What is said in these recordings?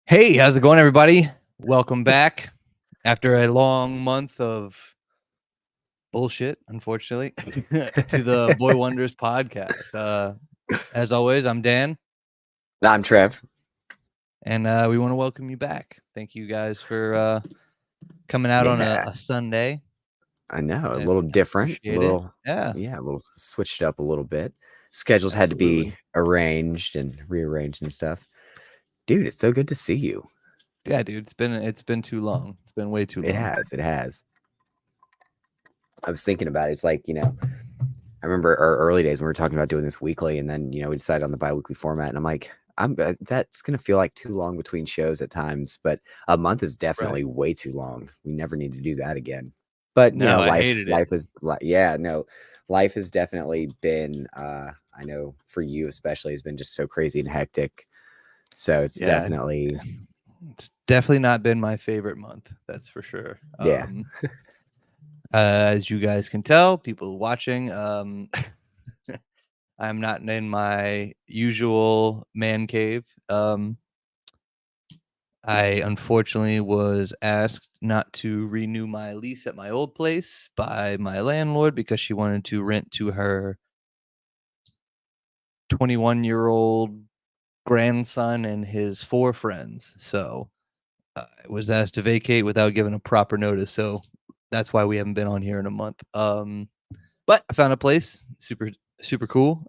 Hey, how's it going, everybody? Welcome back after a long month of bullshit, unfortunately, to the Boy Wonders podcast. As always, I'm Dan, I'm Trev. and we want to welcome you back. Thank you guys for coming out on Yeah, a Sunday. I know. A I little different, a appreciate it. little, Yeah, yeah, a little switched up a little bit. Schedules had to be absolutely. arranged and rearranged and stuff. Dude, it's so good to see you. Yeah, dude, it's been too long. It's been way too It long. has, it has. I was thinking about it. It's like, I remember our early days when we were talking about doing this weekly, and then, we decided on the bi-weekly format, and I'm like, that's going to feel like too long between shows at times, but a month is Right. definitely way too long. We never need to do that again. But, No, I life, hated it. yeah, no, life has definitely been, I know for you especially, has been just so crazy and hectic. So it's Yeah, definitely, it's definitely not been my favorite month. That's for sure. yeah, As you guys can tell, people watching, I'm not in my usual man cave. I unfortunately was asked not to renew my lease at my old place by my landlord because she wanted to rent to her 21-year-old grandson and his 4 friends. So, I was asked to vacate without giving a proper notice, so that's why we haven't been on here in a month. But I found a place, super cool.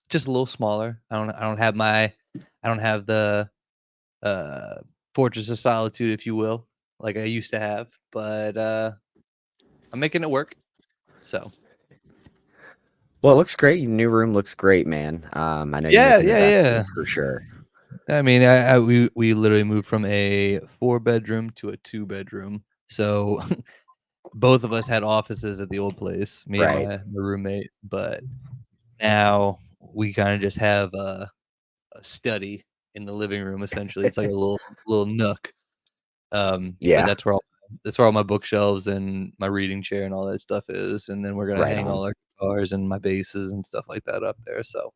Just a little smaller. I don't have the uh Fortress of Solitude, if you will, like I used to have, but I'm making it work. So well, it looks great. Your new room looks great, man. I know you're yeah, making the yeah, best of yeah. it for sure. I mean, we literally moved from a 4-bedroom to a 2-bedroom. So both of us had offices at the old place, me and Right. my roommate, but now we kind of just have a study in the living room. Essentially, it's like a little nook. But Yeah. that's where all my bookshelves and my reading chair and all that stuff is, and then we're gonna Right hang on. all our guitars and my basses and stuff like that up there. So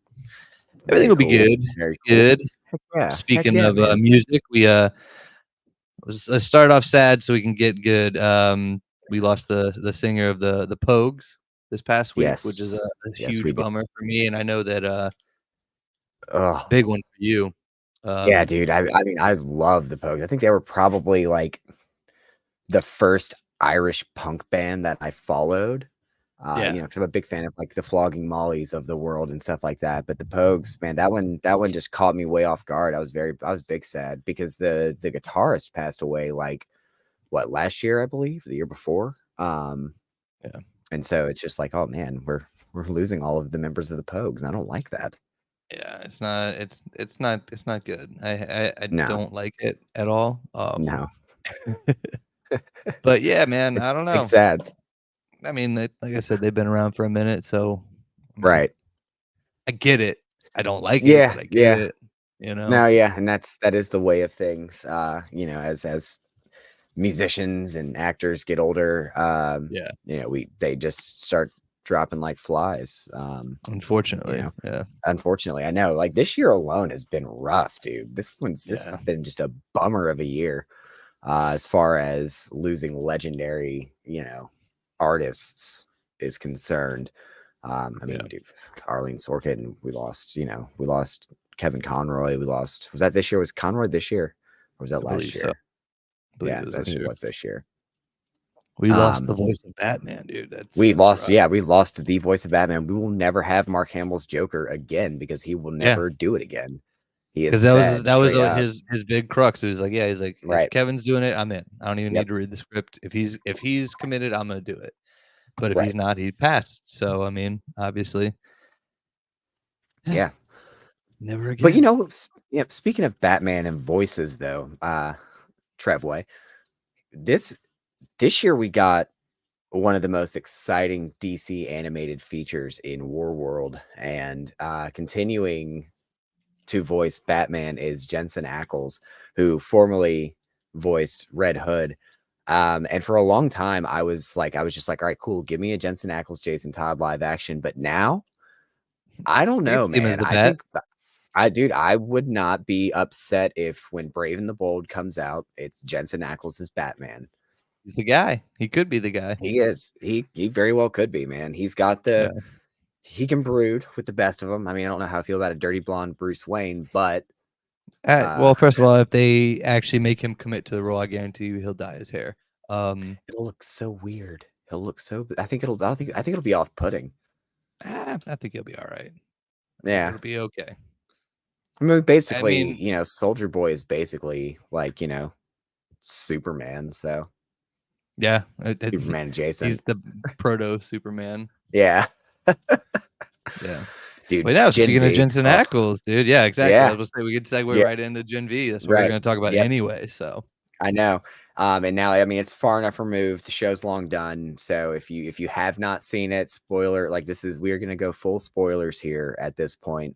everything Very will be cool. good. Very cool. Good. Heck yeah. Heck Speaking yeah, of man. music, we let's start off sad so we can get good. We lost the singer of the Pogues this past week, which is Yes. a Yes, we huge did. bummer for me, and I know that Oh, big one for you. yeah, Um, dude. I mean, I love the Pogues. I think they were probably like the first Irish punk band that I followed. yeah, Because I'm a big fan of like the Flogging Mollies of the world and stuff like that. But the Pogues, man, that one just caught me way off guard. I was big sad because the guitarist passed away like what last year, I believe, the year before. yeah, And so it's just like, oh man, we're losing all of the members of the Pogues. And I don't like that. yeah. It's not good. I No, don't like it at all. no. But yeah, man, It's I don't big know. sad. I mean, like I said, they've been around for a minute, so I mean, Right. I get it. I don't like it, Yeah, but I get yeah. it. You know? No, yeah, and that is the way of things. As musicians and actors get older, Yeah. they just start dropping like flies. You Unfortunately, know, yeah, unfortunately, I know. Like this year alone has been rough, dude. This yeah, has been just a bummer of a year, as far as losing legendary, artists is concerned. I yeah. mean, dude, Arlene Sorkin, we lost Kevin Conroy. We lost, was that this year? Was Conroy this year? Or was that I last believe so. year? I believe Yeah, it was I this think it year. was this year. We lost the Um, voice of Batman, dude. That's rough. we lost the voice of Batman. We will never have Mark Hamill's Joker again because he will Yeah, never do it again. He has because said that was straight up, his big crux. He was like, yeah, he's like, if right? Kevin's doing it, I'm in. I don't even Yep, need to read the script. If he's committed, I'm gonna do it. But if right. he's not, he passed. So I mean, obviously, yeah, Yeah. never But again. yeah, speaking of Batman and voices though, Trevway, this this year we got one of the most exciting DC animated features in War World, and continuing to voice Batman is Jensen Ackles, who formerly voiced Red Hood. And for a long time, I was just like, all right, cool, give me a Jensen Ackles, Jason Todd live action. But now, I don't I can know, see him as man. the Bat. I would not be upset if when Brave and the Bold comes out, it's Jensen Ackles' Batman. He's the guy. He could be the guy. He is. He very well could be, man. He's got Yeah. he can brood with the best of them. I mean, I don't know how I feel about a dirty blonde Bruce Wayne, but Well, first of all, if they actually make him commit to the role, I guarantee you he'll dye his hair. it'll look so weird. He'll look so. I think it'll be off-putting. I think he'll be all right. Yeah. It'll be okay. I mean, I basically, mean, Soldier Boy is basically like, Superman. So yeah, Superman he's adjacent. the proto Superman. Yeah. Yeah. Dude, But now, Gen speaking of V. Jensen Oh, Ackles, dude, yeah, exactly. I yeah. was gonna say we could segue Yeah. right into Gen V. That's what we're Right. gonna talk about Yep. anyway. So I know. And now, I mean, it's far enough removed. The show's long done. So if you have not seen it, spoiler, like we're gonna go full spoilers here at this point.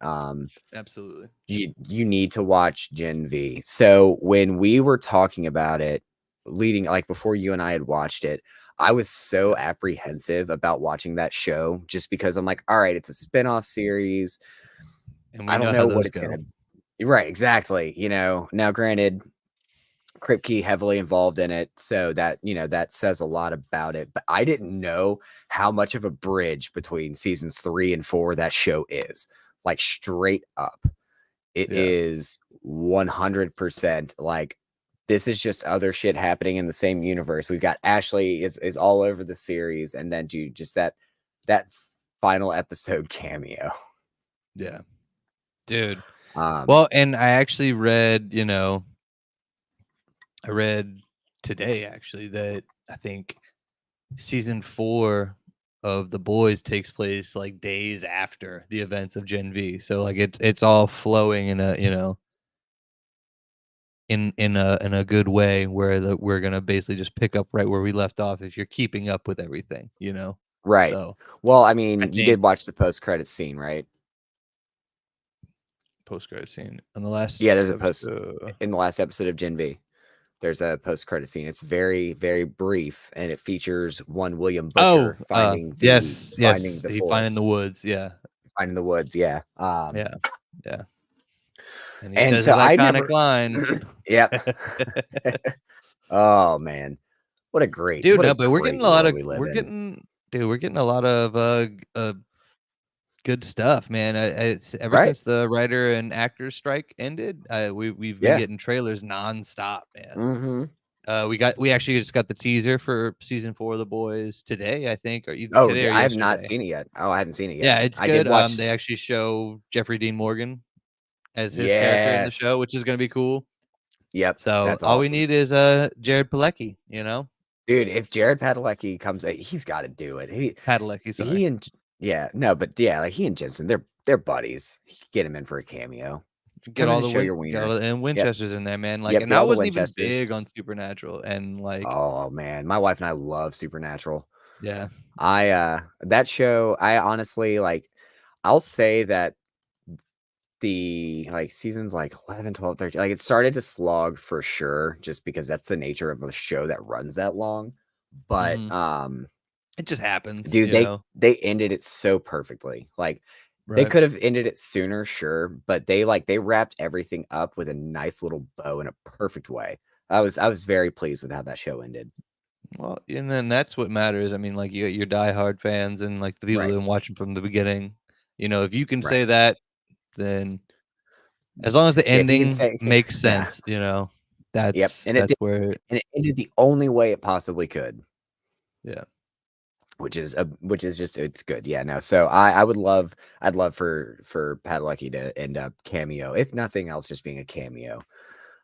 absolutely. You need to watch Gen V. So when we were talking about it, leading like before you and I had watched it, I was so apprehensive about watching that show just because I'm like, all right, it's a spin-off series. And we I don't know how know what those it's go. gonna be. Right, exactly. Now granted, Kripke heavily involved in it, so that says a lot about it. But I didn't know how much of a bridge between seasons 3 and 4 that show is. Like straight up. It Yeah. is 100% like this is just other shit happening in the same universe. We've got Ashley is all over the series, and then dude, just that final episode cameo. Yeah. Dude. Um, Well, and I actually read, I read today actually that I think season 4 of The Boys takes place like days after the events of Gen V. So like it's all flowing in a, in a good way where we're gonna basically just pick up right where we left off if you're keeping up with everything. right. So Well, I I mean, you think did watch the post-credit scene, right? post-credit scene on the last Yeah, there's a post episode. in the last episode of Gen V. There's a post-credit scene. It's very, very brief, and it features one William Oh, Butcher finding yes, yes. the He find in forest, the woods. Yeah, finding the woods. Yeah. yeah, yeah. And he And says so his I iconic never. line. Yep. Oh man, Dude, what a no, but great world we live in. we're getting a lot of good stuff, man. It's ever Right? since the writer and actors strike ended, we've been Yeah. getting trailers nonstop, man. Mm-hmm. We actually just got the teaser for season 4 of The Boys today, I think, or either Oh, today or I have not yesterday. seen it yet. Oh, I haven't seen it yet. Yeah, it's I did good. watch. They actually show Jeffrey Dean Morgan as his character in the show, Yes. which is gonna be cool. Yep. So That's all we awesome, need is Jared Padalecki. dude. If Jared Padalecki comes, he's got to do it. Padalecki, sorry. He and yeah, no, but yeah, like he and Jensen, they're buddies. Get him in for a cameo. Get Come in all and the show your wiener. and Yep. Winchester's in there, man. Like, Yep. and Get I all the wasn't even Winchesters. big on Supernatural, and like, Oh man, my wife and I love Supernatural. yeah, That show, I honestly like. I'll say that the like seasons like 11, 12, 13, like it started to slog for sure, just because that's the nature of a show that runs that long. But mhm. It just happens, dude, they ended it so perfectly. Like they right? could have ended it sooner, sure, but they wrapped everything up with a nice little bow in a perfect way. I was very pleased with how that show ended. Well, and then that's what matters. I mean, like you got your diehard fans and like the people that Right, have been watching from the beginning. If you can right. say that, then as long as the Yeah, if you can ending say makes yeah, sense, yep, that's where, and it ended the only way it possibly could. yeah, Which is just it's good. Yeah, no. So I'd love for Padalecki to end up cameo, if nothing else, just being a cameo.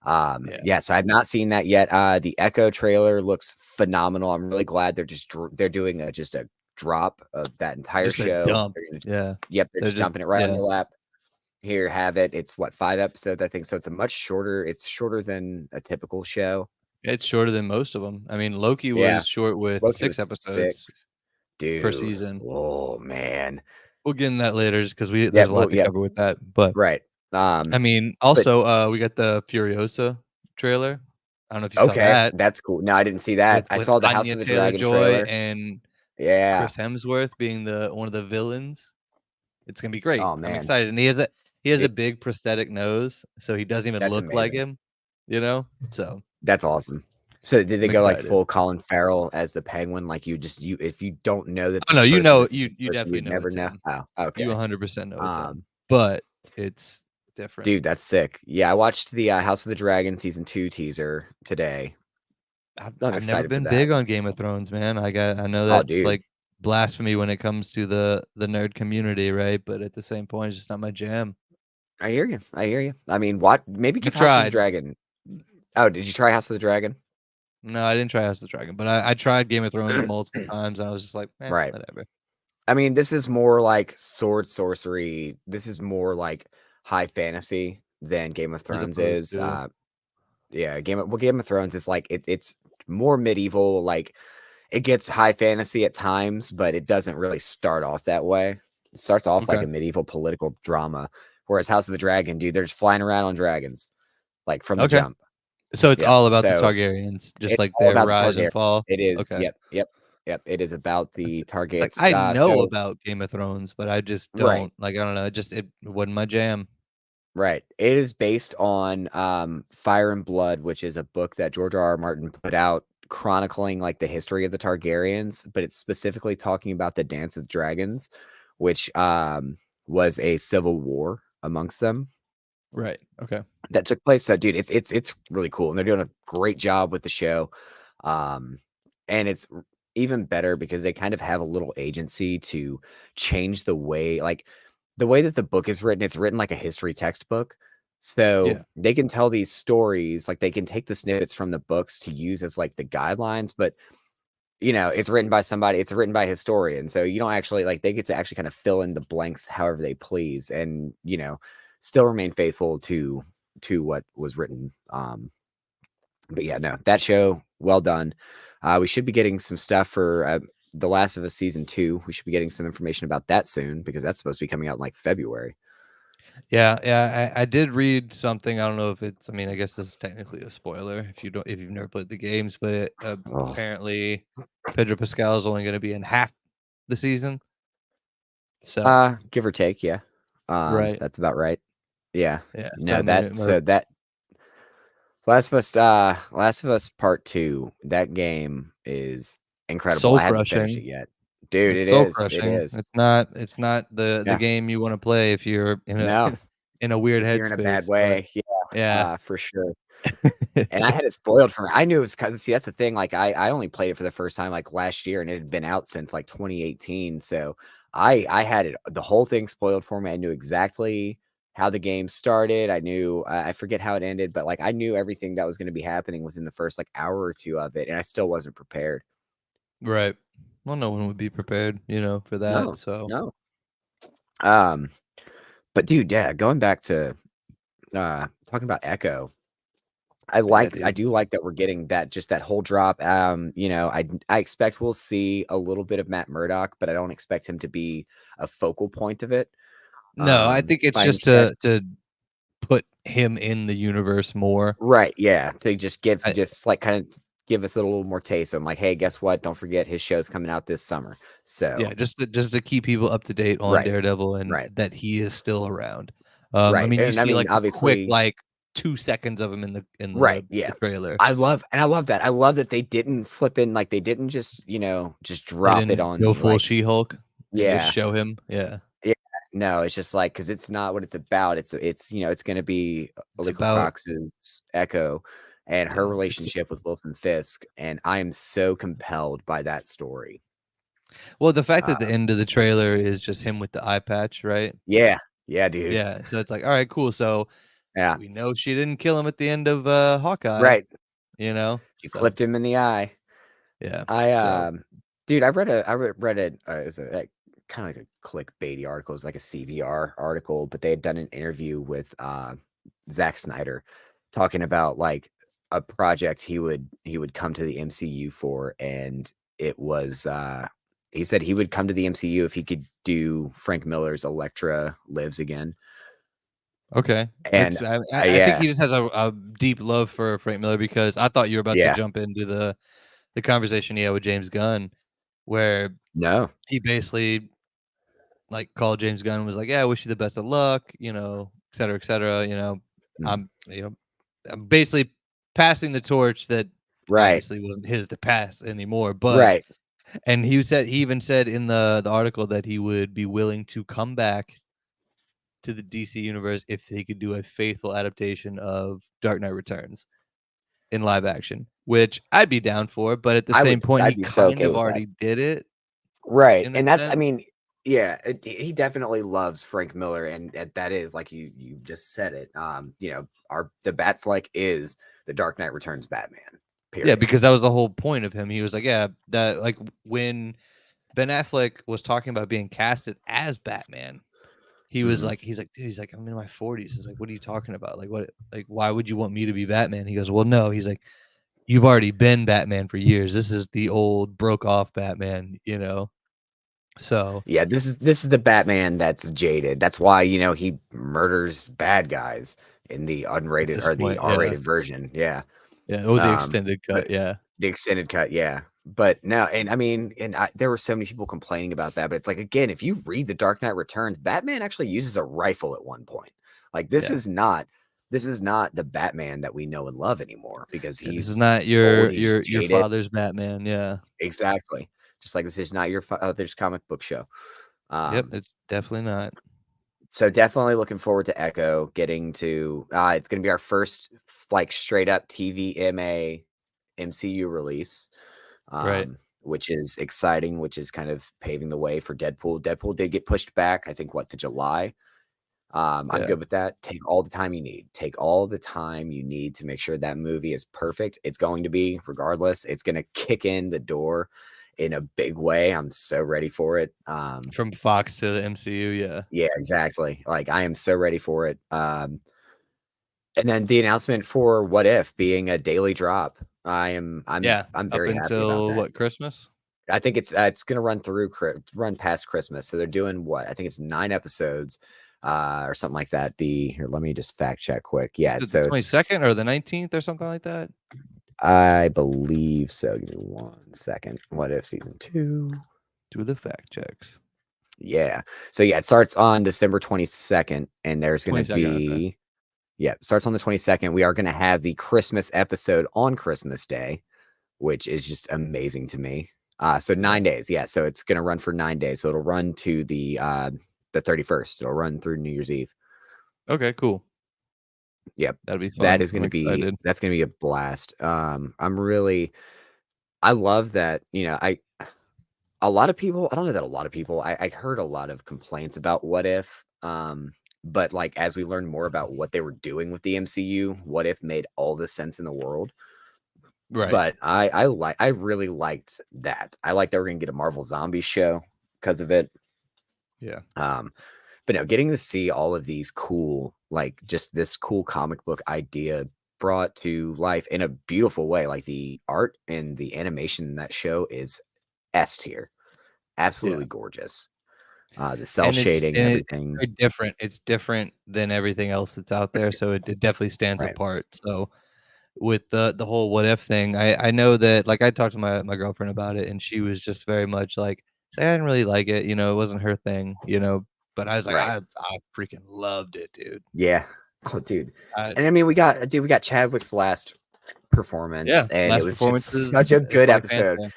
yeah. Yeah, so I've not seen that yet. The Echo trailer looks phenomenal. I'm really glad they're doing just a drop of that entire Just a show. dump. Yeah, Yep, they're they're just just dumping it right on yeah. your lap. Here, have it. It's what, 5 episodes, I think. So it's shorter than a typical show. It's shorter than most of them. I mean, Loki Yeah, was short with Loki 6 was episodes 6. per Dude. season. Oh man. We'll get in that later just 'cause Yeah, there's a well, lot to yeah, cover with that, but, right. I mean, But also, we got the Furiosa trailer. I don't know if you saw okay, that that's cool. No, I didn't see that. I with saw the House Anya of the Dragon Taylor-Joy trailer. and Yeah. Chris Hemsworth being one of the villains. It's gonna be great. Oh I'm man. excited, and he has he has a It big prosthetic nose, so he doesn't even that's look like amazing. him, you know? So, That's awesome. So did they I'm go, like, excited. full Colin Farrell as the Penguin? Like, you if you don't know that Oh, this no, person this is you this you person, definitely you'd know never it's know? him. Oh, You okay. 100% know it's him, Um, but it's different. dude, that's sick. Yeah, I watched the, House of the Dragon season 2 teaser today. I'm I've never excited for been that. big on Game of Thrones, man. I know Oh, that's, dude. like, blasphemy when it comes to the nerd community, right? But at the same point, it's just not my jam. I hear you. I hear you. I mean, what maybe I've give House of the tried. Dragon. Oh, did you try House of the Dragon? No, I didn't try House of the Dragon, but I tried Game of Thrones multiple times, and I was just like, "Eh, Right. whatever." I mean, this is more like sword sorcery. This is more like high fantasy than Game of As Thrones opposed is. to Yeah, Game of Thrones is like it's more medieval. Like it gets high fantasy at times, but it doesn't really start off that way. It starts off like okay, a medieval political drama, whereas House of the Dragon, dude, they're just flying around on dragons like from the okay. jump. So it's Yeah, all about the so Targaryens, just it's like all their about the rise and Targaryen. fall? It is. Okay. Yep, yep, yep. It is about the It's like, Targaryens. I know So about Game of Thrones, but I just right. don't like, I don't know, it wasn't my jam. Right. It is based on Fire and Blood, which is a book that George R. R. Martin put out chronicling like the history of the Targaryens, but it's specifically talking about the Dance of Dragons, which was a civil war amongst them Right, okay. that took place. So dude, it's really cool. And they're doing a great job with the show. Um and it's even better because they kind of have a little agency to change the way like the way that the book is written, it's written like a history textbook. So Yeah, they can tell these stories, like they can take the snippets from the books to use as like the guidelines, but it's written by somebody, it's written by a historian. So you don't actually like they get to actually kind of fill in the blanks however they please and still remain faithful to what was written. But yeah, no, that show, well done. We should be getting some stuff for The Last of Us season 2. We should be getting some information about that soon because that's supposed to be coming out in like February. yeah, yeah, I did read something, I don't know if it's, I mean, I guess this is technically a spoiler if you've never played the games, but Oh, apparently Pedro Pascal is only gonna be in half the season, so give or take, yeah. right, That's about right. Yeah. yeah, so No, I mean, that Last of Us Part 2, that game is incredible. soul I haven't finished crushing. it yet. Dude, It's it soul is. It crushing. is. It's not the Yeah. game you wanna play if you're in a No, in a weird if you're in a bad headspace, but way, yeah, yeah. for sure. And I had it spoiled for me. I knew it was because see, that's the thing, like, I only played it for the first time, like, last year, and it had been out since, like, 2018, so I had it the whole thing spoiled for me. I knew exactly how the game started. I knew I forget how it ended, but, like, I knew everything that was gonna be happening within the first, like, hour or 2 of it, and I still wasn't prepared. Right. Well, no one would be prepared, for that, No, so no. Um, but dude, yeah, going back to, talking about Echo, yeah, I dude. do like that we're getting that just that whole drop. I expect we'll see a little bit of Matt Murdock, but I don't expect him to be a focal point of it. No, I think it's By any just stretch. to put him in the universe more. Right, yeah. To just give I just like kind of give us a little more taste. I'm like, hey, guess what? Don't forget his show's coming out this summer. Yeah, So just to keep people up to date on right, Daredevil and right, that he is still around. I right. mean, you And I see, mean, like, a quick, obviously, like, 2 seconds of him in right, the yeah. trailer. I love that. I love that they didn't flip in, like they didn't just, just They drop it didn't on go me. full Like, She-Hulk and just yeah. show him. Yeah. Yeah, no, it's just like because it's not what it's about. It's gonna be It's Alicia about Cox's Echo and her yeah, it's relationship with Wilson Fisk, and I am so compelled by that story. well, the fact that the Uh, end of the trailer is just him with the eye patch, right? yeah, yeah, dude. Yeah, so it's like, "Alright, cool, so Yeah, we know she didn't kill him at the end of, Hawkeye," right. She So, clipped him in the eye. yeah, I so dude, I read it. It was like kind of like a clickbaity article. It was like a CBR article, but they had done an interview with Zack Snyder talking about like a project he would come to the MCU for, and it was he said he would come to the MCU if he could do Frank Miller's Elektra Lives Again. okay. And I think yeah, he just has a deep love for Frank Miller because I thought you were about to yeah, jump into the conversation he had with James Gunn, where no, he basically, like called James Gunn and was like, "Yeah, I wish you the best of luck," et cetera, et cetera. Mhm. I'm basically passing the torch that Right. obviously wasn't his to pass anymore. But Right. and he even said in the article that he would be willing to come back to the DC universe if he could do a faithful adaptation of Dark Knight Returns in live action, which I'd be down for. But at the same point, I'd he be so kind okay of with that. already did it Right, in a and that's I sense. mean, yeah, he definitely loves Frank Miller, and that is like you just said it. Our the Batfleck is the Dark Knight Returns Batman. Yeah, Period. because that was the whole point of him. He was like, yeah, that like when Ben Affleck was talking about being casted as Batman, Mhm. he's like, dude, he's like, I'm in my 40s. He's like, what are you talking about? Like, what, like, why would you want me to be Batman? He goes, well, no. He's like, you've already been Batman for years. This is the old broke off Batman. So Yeah, this is the Batman that's jaded. That's why he murders bad guys in the at unrated this or the point, yeah, R-rated version. Yeah, yeah. Oh, the um, extended but cut, yeah, the extended cut, yeah. But no, and I mean, there were so many people complaining about that. But it's like again, if you read the Dark Knight Returns, Batman actually uses a rifle at one point. Like yeah. this is not the Batman that we know and love anymore because Yeah, this is he's not old, your he's your jaded. father's Batman. Yeah. Exactly. Just like this is not your father's comic book show. Yep. Um, It's definitely not. so definitely looking forward to Echo getting to it's going to be our first like straight up TVMA MCU release, Right. which is exciting, which is kind of paving the way for Deadpool. Deadpool did get pushed back, I think, to July. I'm Yeah. good with that. Take all the time you need. Take all the time you need to make sure that movie is perfect. It's going to be, regardless. It's going to kick in the door in a big way. I'm so ready for it. From Fox to the MCU. Yeah. Yeah, exactly. Like I am so ready for it. And then the announcement for What If being a daily drop. Yeah. I'm Up very happy about until that. what, Christmas? I think it's gonna run past Christmas. So they're doing what? I think it's 9 episodes, or something like that. Here, let me just fact check quick. Is Yeah, it the so it's 22nd or the 19th or something like that? I believe so. Give me 1 second. What If season 2? Do the fact checks. Yeah. So yeah, it starts on December 22nd, and there's gonna 22nd. Okay. be yeah, starts on the 22nd. We are gonna have the Christmas episode on Christmas Day, which is just amazing to me. So Yeah. 9 days, yeah. So it's gonna run for 9 days. So it'll run to the 31st. It'll run through New Year's Eve. Okay. Cool. Yep. That'll be fun. I'm excited. That's gonna be a blast. I love that, a lot of people, I don't know that a lot of people, I heard a lot of complaints about What If. But like as we learned more about what they were doing with the MCU, What If made all the sense in the world. Right. But I really liked that. I like that we're gonna get a Marvel Zombie show because of it. Yeah. Um, but no, getting to see all of these cool, like just this cool comic book idea brought to life in a beautiful way. Like the art and the animation in that show is S tier, Yeah. absolutely gorgeous. The cell And shading, it's everything. very different. It's different than everything else that's out there. So it definitely stands Right, apart. So with the whole what if thing, I know that like I talked to my girlfriend about it and she was just very much like, "I didn't really like it, it wasn't her thing. But I was like, right. I freaking loved it, dude. Yeah. Oh, dude. I And I mean, we got Chadwick's last Yeah, performance, and it last was just performances such a as good Black episode. Panther,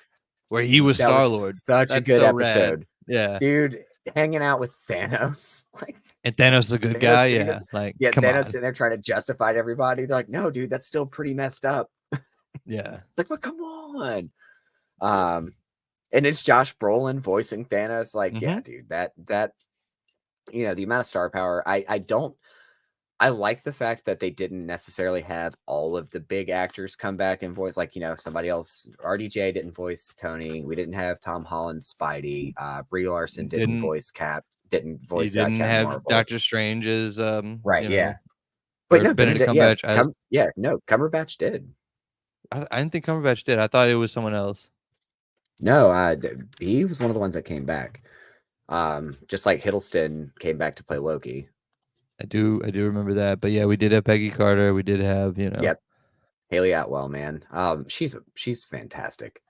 where he was That was Star-Lord. such a That's good so rad. episode. Yeah. Dude, hanging out with Thanos. Like And Thanos is a good Thanos guy, sitting yeah, like, yeah, come Thanos on. sitting there trying to justify to everybody. They're like, no, dude, that's still pretty messed up. Yeah, It's like, but come on. Um, and it's Josh Brolin voicing Thanos. Like, yeah, mhm, dude, that the amount of star power. I like the fact that they didn't necessarily have all of the big actors come back and voice, like, somebody else. RDJ didn't voice Tony. We didn't have Tom Holland's Spidey. Brie Larson didn't didn't he voice didn't Captain have Marvel. Doctor Strange as, Right, yeah. Wait, or no, Benedict Benedict, yeah, Cumberbatch as no, Cumberbatch did. I didn't think Cumberbatch did, I thought it was someone else. No, he was one of the ones that came back. Just like Hiddleston came back to play Loki. I do remember that, but yeah, we did have Peggy Carter, we did have. Yep, Haley Atwell, man. She's fantastic.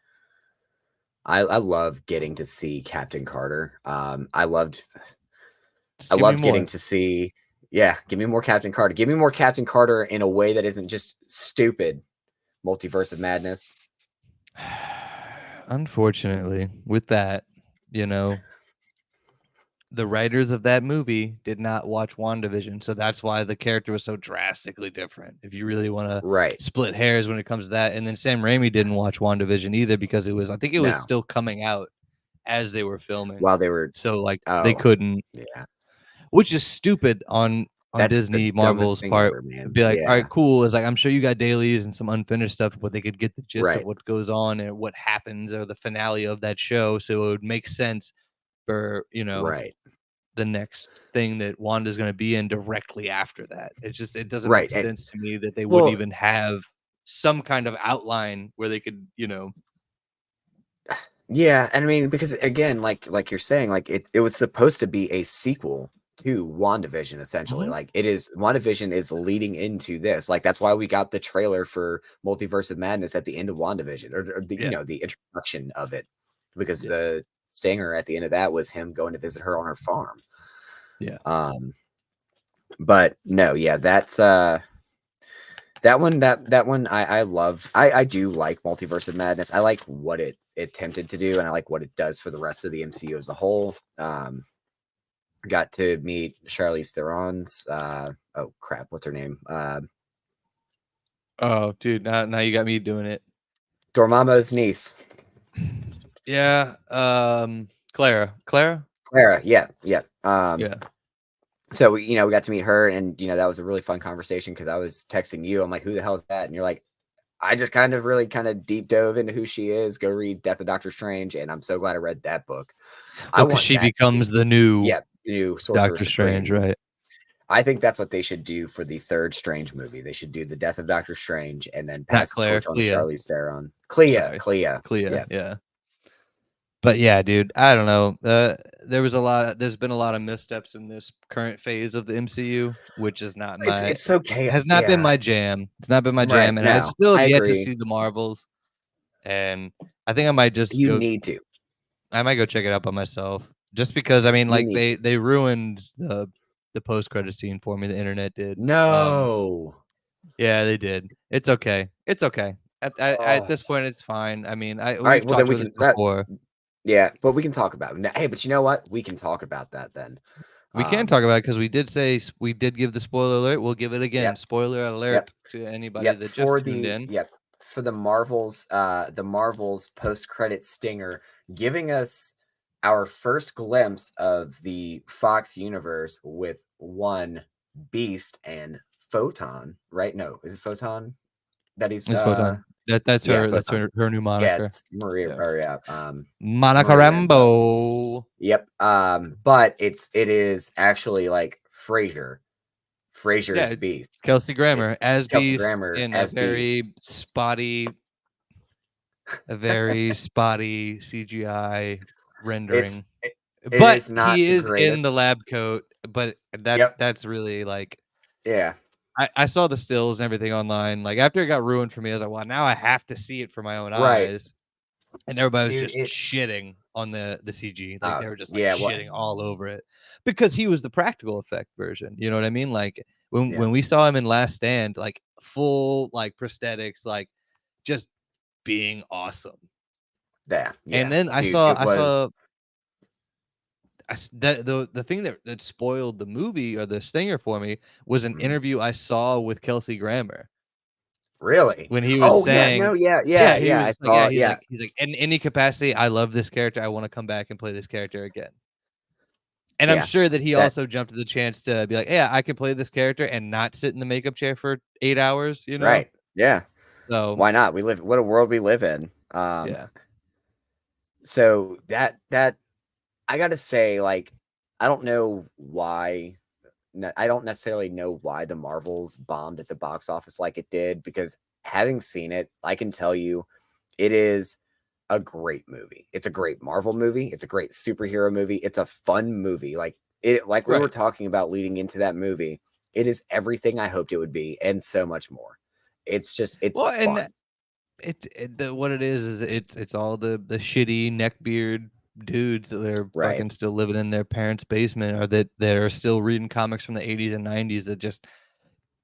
I love getting to see Captain Carter. I loved Just I give me loved getting more. to see yeah, give me more Captain Carter. Give me more Captain Carter in a way that isn't just stupid Multiverse of Madness. Unfortunately, with that, you know, the writers of that movie did not watch WandaVision, so that's why the character was so drastically different. If you really want to Right. split hairs when it comes to that, and then Sam Raimi didn't watch WandaVision either because I think it was No. still coming out as they were filming, While they were so like they oh, couldn't, yeah. which is stupid on That's the Disney dumbest Marvel's thing part. ever, To man. be like, all Yeah. right, cool. It's like I'm sure you got dailies and some unfinished stuff, but they could get the gist of Right. what goes on and what happens or the finale of that show, so it would make sense for Right. the next thing that Wanda's gonna be in directly after that. It doesn't make Right. And sense to me that they wouldn't well, even have some kind of outline where they could, yeah, and I mean, because again, like you're saying, like it was supposed to be a sequel to WandaVision, essentially. Mhm. Like it is WandaVision is leading into this. Like that's why we got the trailer for Multiverse of Madness at the end of WandaVision, or the Yeah, the introduction of it, because yeah, the stinger at the end of that was him going to visit her on her farm. yeah. Um, but no, yeah, that's that one I love. I do like Multiverse of Madness. I like what it attempted to do, and I like what it does for the rest of the MCU as a whole. Got to meet Charlize Theron's oh crap, what's her name? Oh, dude, now you got me doing it. Dormammu's niece. Yeah, Clara. Clara? Clara, yeah, yeah. Yeah. So we got to meet her, and that was a really fun conversation because I was texting you. I'm like, who the hell is that? And you're like, I just really kind of deep dove into who she is. Go read Death of Doctor Strange, and I'm so glad I read that book. I Well, because want she that to becomes be, the new yeah, the new Sorcerer Doctor Strange, Supreme. right? I think that's what they should do for the third Strange movie. They should do the Death of Doctor Strange and then Not pass the Claire, torch on to Clea. Charlize Theron. Clea, Sorry. Clea, Clea, yeah, yeah. But yeah, dude, I don't know. There's been a lot of missteps in this current phase of the MCU, which is not my it's so chaotic. has not been Yeah, my jam. It's not been my right. jam, and I No, still have I yet to agree. see the Marvels, and I think I might just You go need to. I might go check it out by myself. Just because I mean, You like need to. they ruined the post credit scene for me. The internet did. No. Yeah, they did. It's okay. It's okay. At Oh. this point, it's fine. I mean, All right. we've Well, then talked we about this can. before. Yeah, but we can talk about it. Hey, but you know what? We can talk about that then. We can Um. talk about it because we did say we did give the spoiler alert. We'll give it again. Yep. Spoiler Yep. alert to anybody Yep. that just For tuned the in. yep for the Marvels post credit stinger, giving us our first glimpse of the Fox universe with one Beast and Photon. Right? No, is it Photon? That he's It's Photon. That's yeah, her. That's Photon. her new Yeah, moniker. it's Maria Yeah, or yeah, Monica Maria Rambo. Rambo. Yep. But it is actually like Yeah, Frasier's it's Beast. Kelsey It Grammer as Kelsey Beast Grammer in as Beast. a very spotty CGI It's rendering. it, it But is not he the is in greatest. the lab coat. But Yep. that's really like Yeah. I saw the stills and everything online. Like after it got ruined for me, I was like, well, now I have to see it for my own Right. eyes. And everybody was Dude, just shitting on the CG. Like they were just like yeah, what shitting all over it because he was the practical effect version. You know what I mean? Like yeah. when we saw him in Last Stand, like full like prosthetics, like just being awesome. Yeah. And Yeah. then Dude, it I was saw the thing that spoiled the movie or the stinger for me was an mhm. interview I saw with Kelsey Grammer Really? when he was Oh yeah, saying, no, yeah, yeah, yeah, he yeah. I was like, yeah, saw, yeah. he's like, in any capacity, I love this character. I want to come back and play this character again. And I'm Yeah. sure that he That also jumped at the chance to be like, yeah, I can play this character and not sit in the makeup chair for 8 hours, you know? right. Yeah. So Why not? We live what a world we live in. yeah. So that I gotta say, like, I don't know why I don't necessarily know why the Marvels bombed at the box office like it did, because having seen it, I can tell you it is a great movie. It's a great Marvel movie. It's a great superhero movie. It's a fun movie. Like we were Right. talking about leading into that movie, it is everything I hoped it would be and so much more. It's Well, and fun. what it is it's all the shitty neckbeard dudes that are Right. fucking still living in their parents' basement, or that are still reading comics from the 80s and 90s that just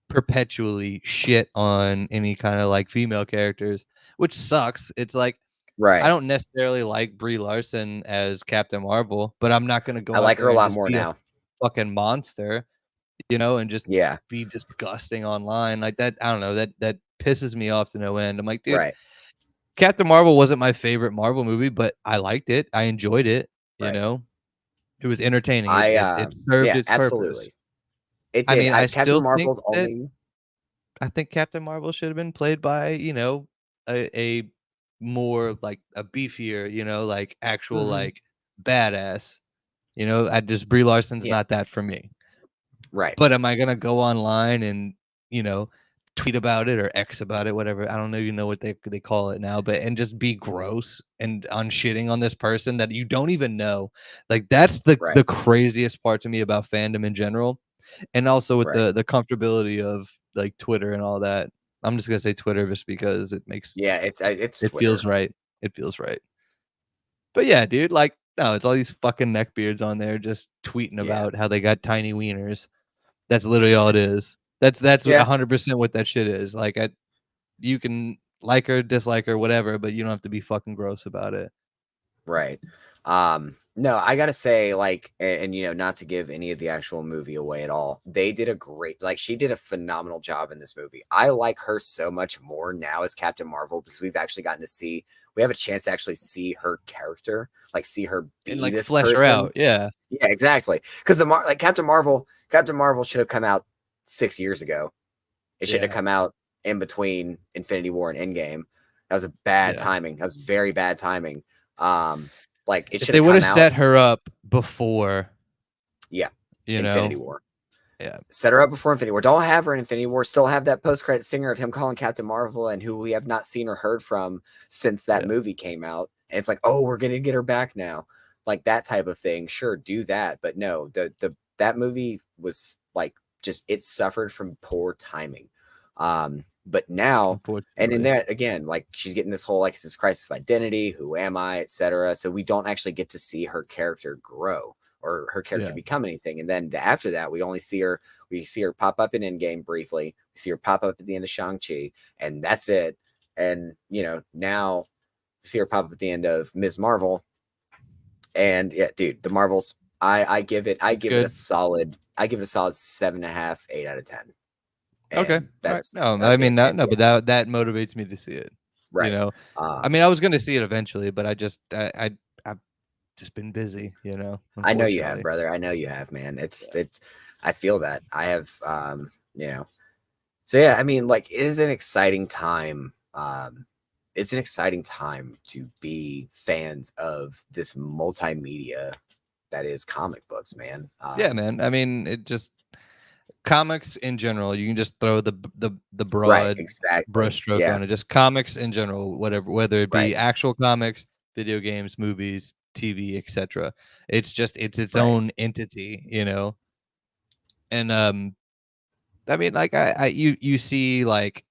perpetually shit on any kind of like female characters, which sucks. It's like I Right. don't necessarily like Brie Larson as Captain Marvel, but I'm not gonna I go out like her there a and lot just more be a now. fucking monster, and just Yeah. be disgusting online like that. I don't know, that pisses me off to no end. I'm like, dude, Right. Captain Marvel wasn't my favorite Marvel movie, but I liked it. I enjoyed it, you Right. know? It was entertaining. It I it it served yeah, its purpose. absolutely. It I did. mean, I Captain still think Marvel's that only I think Captain Marvel should have been played by, a more like a beefier, like actual Mhm. like badass. I just Brie Larson's Yeah. not that for me. Right. But am I gonna go online and, you know, tweet about it or X about it, whatever? I don't even know what they call it now, but and just be gross and on shitting on this person that you don't even know. Like that's the Right. the craziest part to me about fandom in general, and also with Right. the comfortability of like Twitter and all that. I'm just gonna say Twitter just because Yeah, it's it feels Twitter. right. It feels right. But yeah, dude, like no, it's all these fucking neckbeards on there just tweeting Yeah. about how they got tiny wieners. That's literally all it is. That's Yeah. 100% what that shit is. Like you can like her, dislike her, whatever, but you don't have to be fucking gross about it. Right. No, I gotta say, like, and not to give any of the actual movie away at all, they did a great, like, she did a phenomenal job in this movie. I like her so much more now as Captain Marvel because we have a chance to actually see her character, like, see her And be like this flesh her person. out. Yeah. Yeah, exactly. Because like Captain Marvel should have come out 6 years ago. It shouldn't have Yeah. come out in between Infinity War and Endgame. That was a bad Yeah. timing. That was very bad timing. Um, like it If should they have would come have out, set her up before, yeah, you Infinity know, War. yeah. Set her up before Infinity War. Don't have her in Infinity War. Still have that post-credit stinger of him calling Captain Marvel and who we have not seen or heard from since that Yeah. movie came out. And it's like, oh, we're gonna get her back now. Like that type of thing. Sure, do that. But no, that movie was like just it suffered from poor timing. But now and in Unfortunately. that again, like she's getting this whole like this crisis of identity, who am I, etc. So we don't actually get to see her character grow or her character Yeah. become anything. And then after that, we see her pop up in Endgame briefly. We see her pop up at the end of Shang-Chi, and that's it. And now we see her pop up at the end of Ms. Marvel. And yeah, dude, the Marvels, I It's give it a good. solid, 7.5, 8 out of 10. Okay. And All right. that's No, I mean no, it no, yeah, but that motivates me to see it. You right. know. I Um, mean, I was gonna see it eventually, but I've just been busy, I know you have, unfortunately. brother. I know you have, man. Yeah. It's I feel that. I have So yeah, I mean, like, it is an exciting time. It's an exciting time to be fans of this multimedia that is comic books, man. Yeah, man. I mean, it just comics in general, you can just throw the Right, broad exactly. brushstroke Yeah, on it. Just comics in general, whether it right, be actual comics, video games, movies, TV, etc. It's its right, own entity. And I mean, like you see like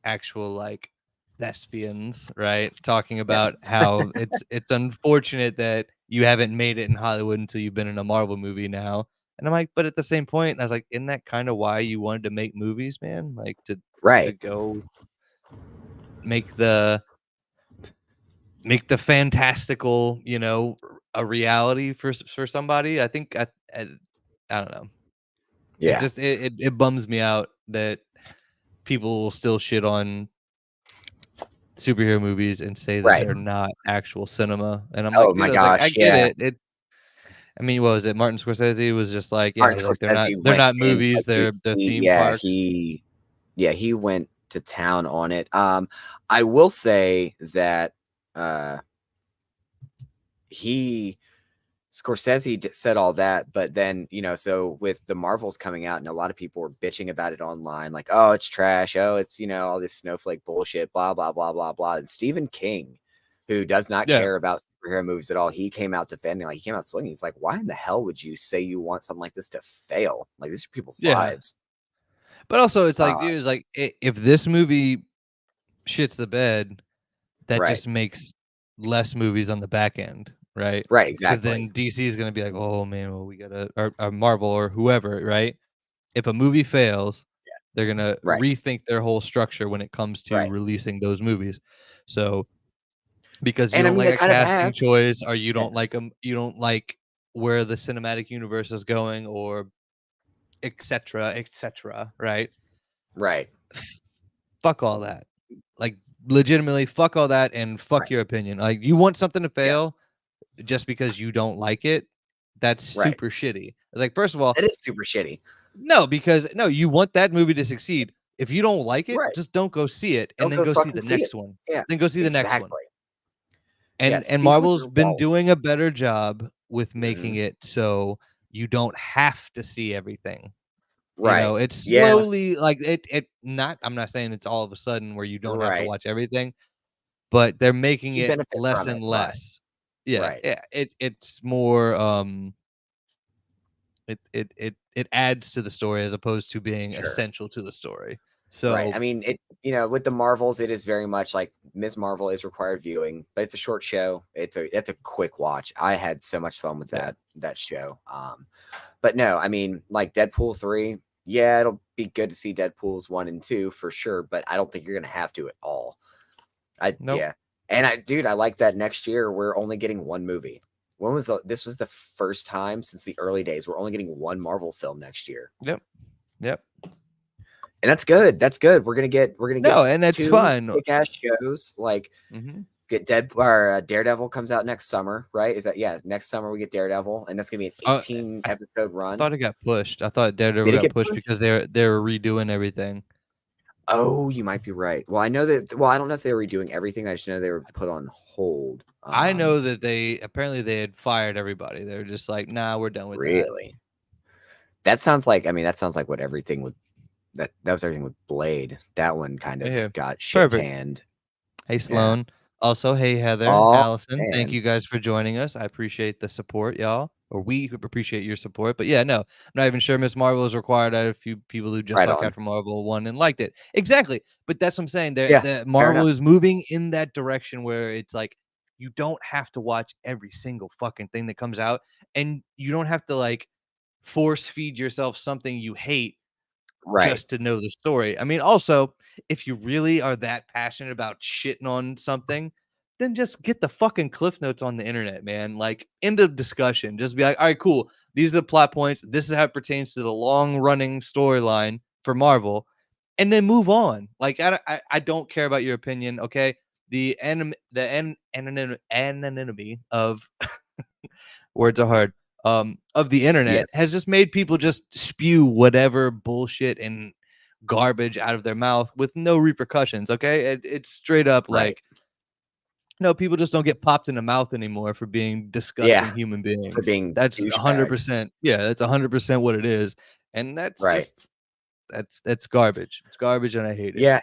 actual like thespians, right? Talking about yes, how it's unfortunate that you haven't made it in Hollywood until you've been in a Marvel movie now. And I'm like, but at the same point, I was like, isn't that kind of why you wanted to make movies, man? Like to right, go make the fantastical, a reality for somebody. I think I don't know. It yeah, just it bums me out that people will still shit on superhero movies and say that right. they're not actual cinema, and I'm Oh like, my dude, I was like, I gosh, get yeah. it. I mean, what was it? Martin Scorsese was just like, yeah, Martin like they're not Scorsese they're went not in, movies, dude. they're theme parks. He went to town on it. I will say that uh, he Scorsese said all that, but then, so with the Marvels coming out and a lot of people were bitching about it online, like, oh, it's trash. Oh, it's, all this snowflake bullshit, blah, blah, blah, blah, blah. And Stephen King, who does not Yeah, care about superhero movies at all, he came out defending, like, he came out swinging. He's like, why in the hell would you say you want something like this to fail? Like, these are people's yeah. lives. But also, it's Uh, like, dude, it's like if this movie shits the bed, that right. just makes less movies on the back end. right? Right, Because exactly. then DC is gonna be like, "Oh, man, well, we gotta" or Marvel or whoever, right? If a movie fails, they're gonna Right, rethink their whole structure when it comes to right. releasing those movies. So, because you And I don't mean, like they a kind of casting have. choice or Yeah, you don't like where the cinematic universe is going or et cetera, right? right, Fuck all that. Like, legitimately, fuck all that and fuck right. your opinion. Like, you want something to Yeah, fail just because you don't like it, that's right. super shitty. Like, first of all, It is super shitty. no, because no, you want that movie to succeed. If you don't like it, Right. just don't go see it and Don't then go go see fucking the see it. next one. Yeah, Then go see the next one. exactly. Yeah, And speak with Marvel's your been wallet. doing a better job with making Mhm. it so you don't have to see everything. You Right. know, it's Yeah, slowly like it not I'm not saying it's all of a sudden where you don't have to right. watch everything, but they're making You it benefit less from it, and but less. Yeah, right. it's more it adds to the story as opposed to being Sure. essential to the story. Right. So, I mean, with the Marvels, it is very much like Ms. Marvel is required viewing, but it's a short show. It's a quick watch. I had so much fun with yeah, that show. But no, I mean, like Deadpool 3, yeah, it'll be good to see Deadpool's 1 and 2 for sure, but I don't think you're gonna have to at all. nope. Yeah. And dude, I like that next year we're only getting one movie. This was the first time since the early days we're only getting one Marvel film next year. Yep. Yep. And that's good. That's good. We're gonna get No, and it's two fine. kick ass shows. Like Mhm. get Daredevil comes out next summer, right? Is that yeah? Next summer we get Daredevil, and that's gonna be an Oh, 18 I episode run. thought it got pushed. I thought Daredevil Did it got get pushed pushed? because they were redoing everything. Oh, you might be right. Well, I know that. Well, I don't know if they were redoing everything. I just know they were put on hold. I know that they apparently they had fired everybody. They were just like, "Nah, we're done with that." Really? That sounds like. I mean, that sounds like what everything with that was everything with Blade. That one kind Yeah. of got shit Perfect. canned. Hey, Yeah. Sloan. Also, hey, Heather, Oh Allison, thank man. you guys for joining us. I appreciate the support, y'all, or we appreciate your support. But yeah, no, I'm not even sure Miss Marvel is required. I had a few people who just Right saw on. Captain Marvel 1 and liked it. Exactly. But that's what I'm saying. Yeah. The Fair Marvel enough. is moving in that direction where it's like you don't have to watch every single fucking thing that comes out, and you don't have to like force feed yourself something you hate Right. just to know the story. I mean, also, if you really are that passionate about shitting on something, then just get the fucking cliff notes on the internet, man. Like, end of discussion. Just be like, all right, cool. These are the plot points. This is how it pertains to the long running storyline for Marvel, and then move on. Like, I don't care about your opinion. Okay, anonymity of words are hard, of the internet has Yes. just made people just spew whatever bullshit and garbage out of their mouth with no repercussions. Okay, it's straight up Right. like no, people just don't get popped in the mouth anymore for being Yeah. disgusting human For beings. being That's douchebags. 100%. Yeah, that's 100% what it is, and that's Right. just that's garbage. It's garbage, and I hate it. Yeah.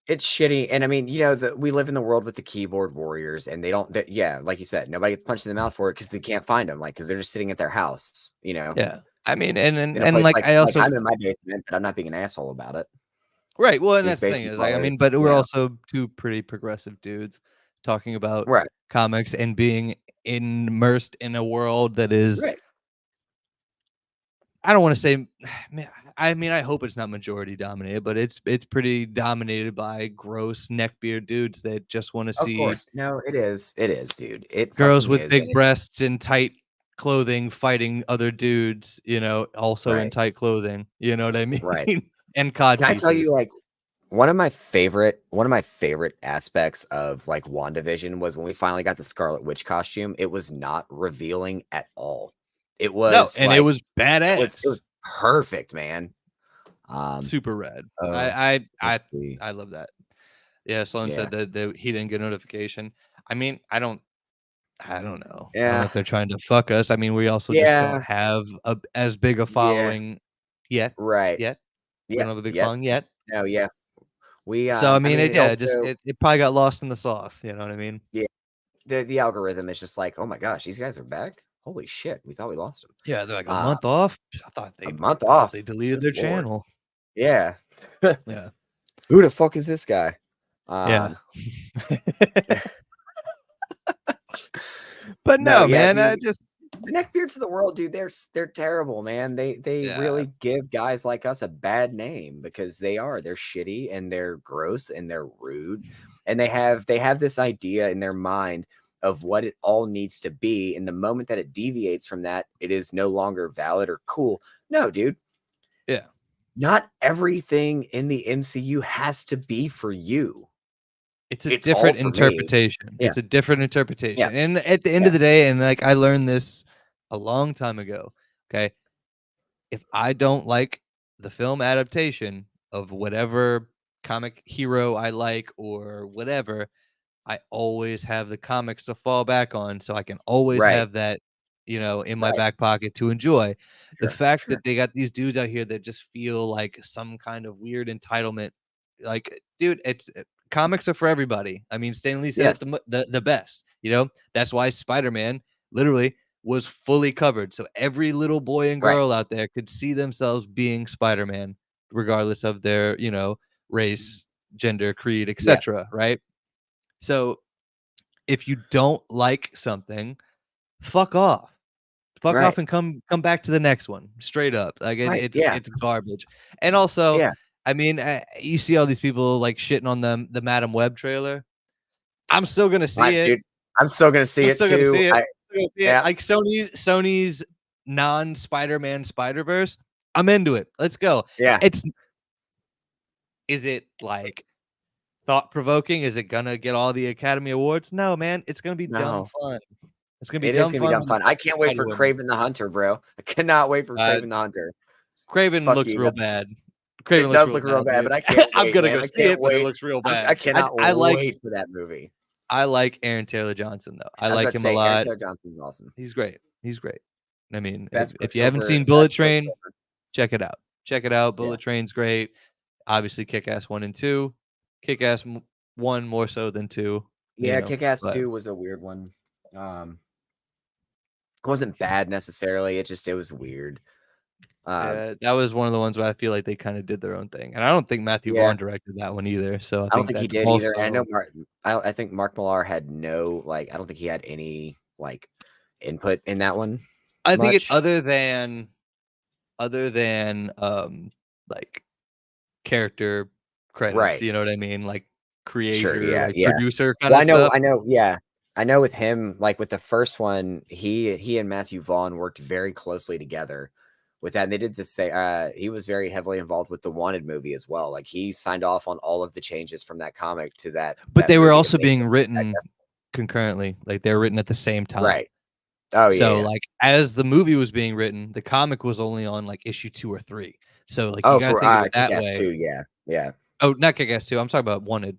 It's shitty. And I mean, we live in the world with the keyboard warriors, and they don't. Yeah, like you said, nobody gets punched in the mouth for it because they can't find them. Like because they're just sitting at their house. Yeah, I mean, and and In a and place like I like also I'm in my basement, but I'm not being an asshole about it. right, well, and These that's the thing basement is, I mean, dwellers, but we're also 2 pretty progressive dudes talking about Right. comics and being immersed in a world that is Right. I don't wanna say I mean, I hope it's not majority dominated, but it's pretty dominated by gross neckbeard dudes that just wanna Of see course. No, it is. It is, dude. It girls fucking with is, and big it's breasts and tight clothing fighting other dudes, also in right. tight clothing, you know what I mean? Right. And cod Can I tell pieces. you, like, one of my favorite aspects of, like, WandaVision was when we finally got the Scarlet Witch costume, it was not revealing at all. It No, was, and it like was it was badass. perfect, man. Um, Super rad. oh, I let's see. I love that. Yeah, someone Yeah. said that he didn't get a notification. I mean, I don't know. I don't know Yeah. if they're trying to fuck us. I mean, we also just don't Yeah. have as big a Yeah. following yet. Right. Yet. We Yep. don't have a big Yep. following yet. No, yeah. We, So I I mean, mean, it yeah, just also it probably got lost in the sauce, you know what I mean? yeah, the algorithm is just like, "Oh my gosh, these guys are back? Holy shit, we thought we lost them." Yeah, they're like a Uh, month off. a month I thought they off. deleted Good their lord. channel. Yeah. Yeah. Who the fuck is this guy? Yeah. Um, But But No, no, yeah, man, I just the neckbeards of the world, dude, they're terrible, man. They yeah, really give guys like us a bad name because they're shitty and they're gross and they're rude. And they have this idea in their mind of what it all needs to be. And the moment that it deviates from that, it is no longer valid or cool. No, dude. yeah. Not everything in the MCU has to be for you. It's a It's all different for me. interpretation. Yeah. It's a different Yeah. interpretation, and at the end Yeah. of the day, and, like, I learned this a long time ago, okay? If I don't like the film adaptation of whatever comic hero I like or whatever, I always have the comics to fall back on, so I can always Right. have that, in my Right. back pocket to enjoy. The Sure. fact Sure. that they got these dudes out here that just feel like some kind of weird entitlement, like, dude, comics are for everybody. I mean, Stan Lee said it Yes. the best, That's why Spider-Man literally was fully covered, so every little boy and Right. girl out there could see themselves being Spider-Man regardless of their, race, gender, creed, Yeah. etcetera, right? So if you don't like something, fuck off. Fuck off Right. and come back to the next one, straight up. Like, Right. it's Yeah. it's garbage. And also, Yeah. I mean, you see all these people, like, shitting on the Madam Web trailer. I'm still gonna see it. Dude, I'm still gonna see I'm it still gonna too. see it. Still gonna see it. Yeah, Like, Sony's non-Spider-Man Spider-Verse, I'm into it. Let's go. yeah. It's Is it, like, thought-provoking? Is it gonna get all the Academy Awards? No, man. It's gonna be dumb No, fun. It's gonna be it is dumb gonna be fun dumb with a fun. I bunch of can't wait spider for women. Kraven the Hunter, bro. I cannot wait for Uh, Kraven the Hunter. Craven Fuck looks you. real bad. Craven It looks does real look real bad, bad, dude. but I can't I'm wait, gonna man. go I see can't it, but it wait. looks real I bad. cannot I like wait for that movie. I like Aaron Taylor Johnson, though. I I was like about to him a say Aaron lot. Taylor Johnson's awesome. He's great. He's great. I mean, Best if you haven't Quicksilver, seen Bullet best Train, Quicksilver. check it out. Check it out. Yeah, Bullet Train's great. Obviously, Kick-Ass 1 and 2. Kick-Ass 1 more so than 2, yeah. Kick-Ass but 2 was a weird one. Um, it wasn't bad necessarily. It was weird. yeah, that was one of the ones where I feel like they kinda did their own thing, and I don't think Matthew Yeah. Vaughn directed that one either, so I I don't think think he that's did either, and I know also I think Mark Millar had no, like, I don't think he had any, like, input in that one I think it much. other than, like, character credits, Right. you know what I mean? Like, Sure, creator, yeah, like, yeah. producer Well, kinda stuff. yeah. I know with him, like, with the first one, he and Matthew Vaughn worked very closely together with that, and they did the same. He was very heavily involved with the Wanted movie as well, like, he signed off on all of the changes from that comic to But that they were movie to also make being it, I written guess. concurrently, like, they were written at the same time. Right. Oh, yeah, So, yeah. like, as the movie was being written, the comic was only on, like, issue 2 or 3. So, like, you Oh, gotta for, think of it that Kick-Ass way. 2, yeah, yeah. Oh, not Kick-Ass 2, I'm talking about Wanted.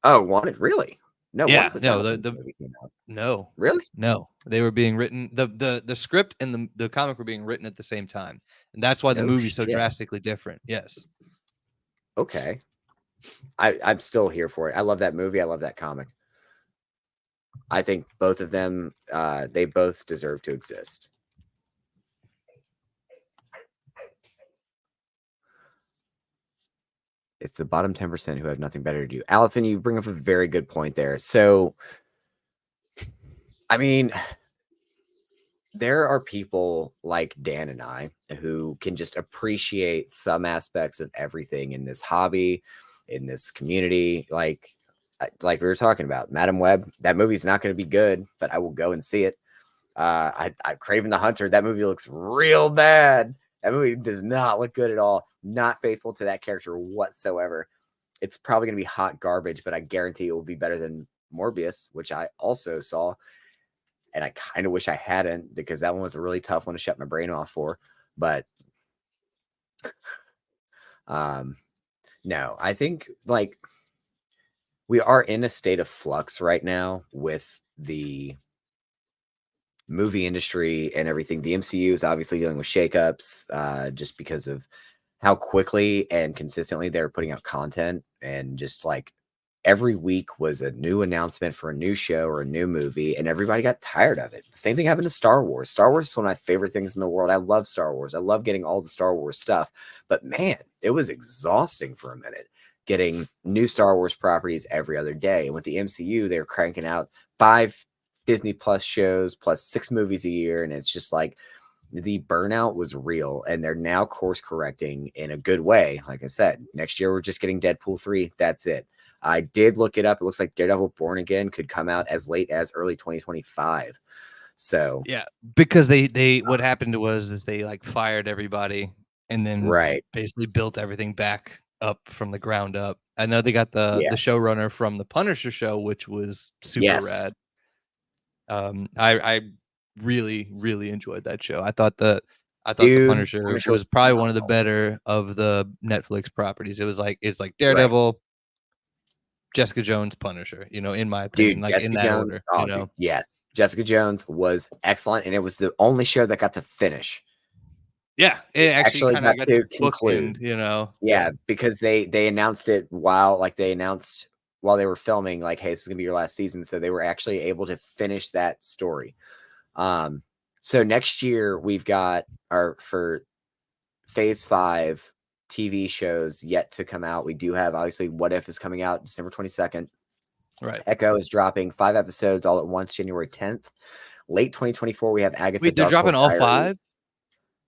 Oh, Wanted? Really? No, Yeah, Wanted was no, out when the movie came out. no, Really? no, they were being written the script and the comic were being written at the same time, and that's why the No movie's so shit. drastically different, yes. Okay. I'm still here for it. I love that movie. I love that comic. I think both of them, they both deserve to exist. It's the bottom 10% who have nothing better to do. Allison, you bring up a very good point there. So, I mean, there are people like Dan and I who can just appreciate some aspects of everything in this hobby, in this community. Like we were talking about, Madam Web, that movie's not going to be good, but I will go and see it. I Craven the Hunter, that movie looks real bad. That movie does not look good at all. Not faithful to that character whatsoever. It's probably going to be hot garbage, but I guarantee it will be better than Morbius, which I also saw. And I kind of wish I hadn't, because that one was a really tough one to shut my brain off for. But no, I think, like, we are in a state of flux right now with the movie industry and everything. The MCU is obviously dealing with shakeups, just because of how quickly and consistently they're putting out content, and just like every week was a new announcement for a new show or a new movie, and everybody got tired of it. The same thing happened to Star Wars. Star Wars is one of my favorite things in the world. I love Star Wars. I love getting all the Star Wars stuff, but man, it was exhausting for a minute getting new Star Wars properties every other day. And with the MCU, they're cranking out 5 Disney Plus shows plus 6 movies a year, and it's just like the burnout was real, and they're now course correcting in a good way. Like I said, next year we're just getting Deadpool 3. That's it. I did look it up. It looks like Daredevil Born Again could come out as late as early 2025. So, Yeah, because they what happened was is they like fired everybody and then right. basically built everything back up from the ground up. I know they got the Yeah. showrunner from the Punisher show, which was super Yes. rad. I really really enjoyed that show. I thought the Dude, Punisher Punisher was was probably one of the phenomenal. better of the Netflix properties. It's like Right. Daredevil, Jessica Jones, Punisher. In my opinion, Dude, like in Jessica that Jones. order. Oh, dude. Yes. Jessica Jones was excellent, and it was the only show that got to finish. Yeah, It it actually actually kind of got got to bookend. conclude. Yeah. Yeah, because they announced it while they were filming, like, hey, this is gonna be your last season. So they were actually able to finish that story. Um, so next year we've got our for phase 5 TV shows yet to come out. We do have obviously What If is coming out December 22nd. Right. Echo is dropping 5 episodes all at once, January 10th. Late 2024, we have Agatha Wait, they're dropping Darkhold all Diaries. 5?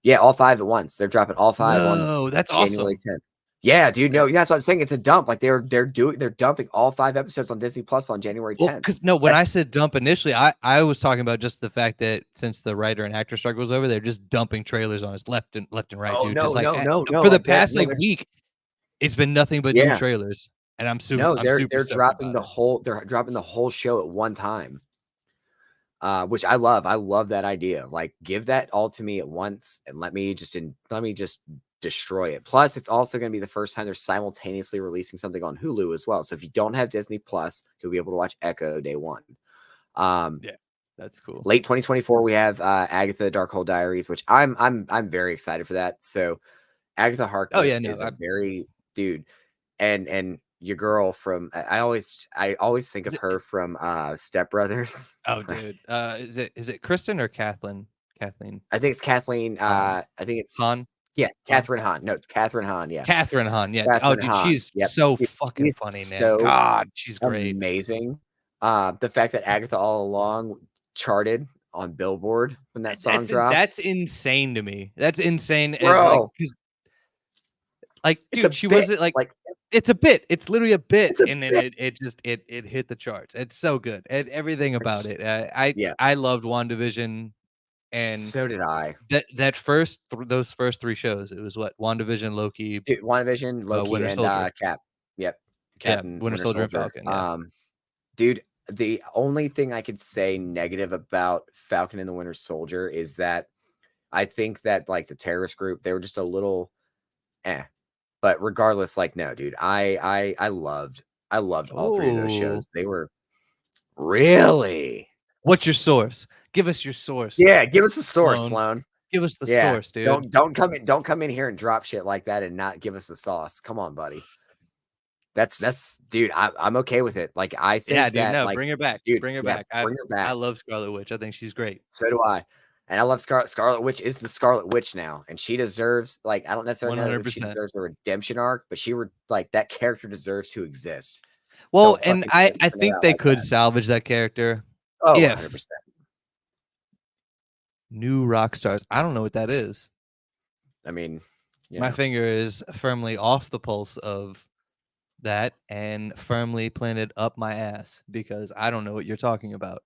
Yeah, all 5 at once. They're dropping all 5 on Whoa, that's January awesome. 10th. Yeah, dude. That No, that's what I'm saying. It's a dump. Like they're dumping all 5 episodes on Disney Plus on January Well, 10th. because no, when That I said dump initially, I was talking about just the fact that since the writer and actor strike was over, they're just dumping trailers on us left and right, oh dude. no, Just like no, no, no. for the Like they're past like week, it's been nothing but new yeah. trailers, and No, I'm super they're stoked dropping about the it. whole show at one time. Which I love. I love that idea. Like, give that all to me at once and let me just destroy it. Plus, it's also going to be the first time they're simultaneously releasing something on Hulu as well. So if you don't have Disney Plus, you'll be able to watch Echo day one. Yeah, that's cool. Late 2024, we have Agatha Darkhold Diaries, which I'm very excited for that. So Agatha Oh yeah, Harkness no, is a very dude, and your girl from I always think is of it? her from Step Brothers. Oh, dude, is it Kristen or Kathleen? Kathleen I think it's Kathleen. Hahn. I think it's Hahn. yes, Hahn. Catherine Hahn. No, it's Catherine Hahn. Yeah, Catherine Hahn. Yeah. Oh, Catherine dude, Hahn. she's Yep, so Dude, fucking she's funny, man. so God, she's great. amazing. The fact that Agatha all along charted on Billboard when that song dropped, That's insane to me. That's insane as like bro. 'cause like, It's a dude, she bit wasn't like like it's a bit. It's literally a bit, it's a and then bit. it just it hit the charts. It's so good. And everything about It's it. I yeah. I loved WandaVision and So did I. those first 3 shows. It was what? WandaVision, Loki, Dude, WandaVision, Loki, Winter and Soldier. Cap. Yep, Yeah, Captain Winter Winter Soldier and Soldier. Falcon, yeah. Dude, the only thing I could say negative about Falcon and the Winter Soldier is that I think that like the terrorist group, they were just a little eh. But regardless, like no, dude, I loved all 3 of those Oh. shows. They were really What's your source? Give us your source, yeah. Give us a source, Sloan. Sloan. Give us the Yeah, source, dude. don't come in here and drop shit like that and not give us the sauce. Come on, buddy. That's dude. I'm okay with it. Like I Yeah, think dude, that no, like bring her back. dude, Bring her yeah, back. bring her I back. love Scarlet Witch. I think she's great. So do I. And I love Scarlet Witch is the Scarlet Witch now, and she deserves like I don't necessarily know if she 100%. deserves a redemption arc, but she were like that character deserves to exist. Well, Don't and fucking I spin it think out they like could that. salvage that character Oh, if 100%. new rock stars. I don't know what that is. I mean, you My know, finger is firmly off the pulse of that and firmly planted up my ass because I don't know what you're talking about.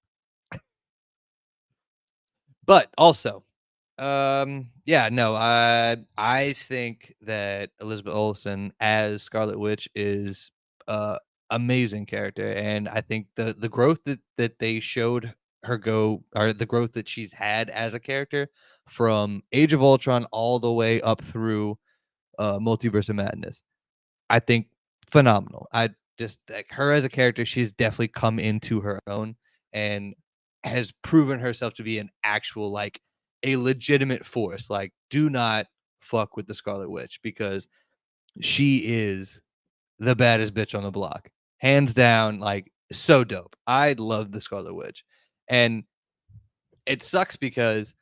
But also, yeah, no, I think that Elizabeth Olsen as Scarlet Witch is amazing character, and I think the growth that they showed her go, or the growth that she's had as a character from Age of Ultron all the way up through Multiverse of Madness, I think phenomenal. I just like her as a character, she's definitely come into her own and has proven herself to be an actual like a legitimate force. Like, do not fuck with the Scarlet Witch because she is the baddest bitch on the block. Hands down, like so dope. I love the Scarlet Witch. And it sucks because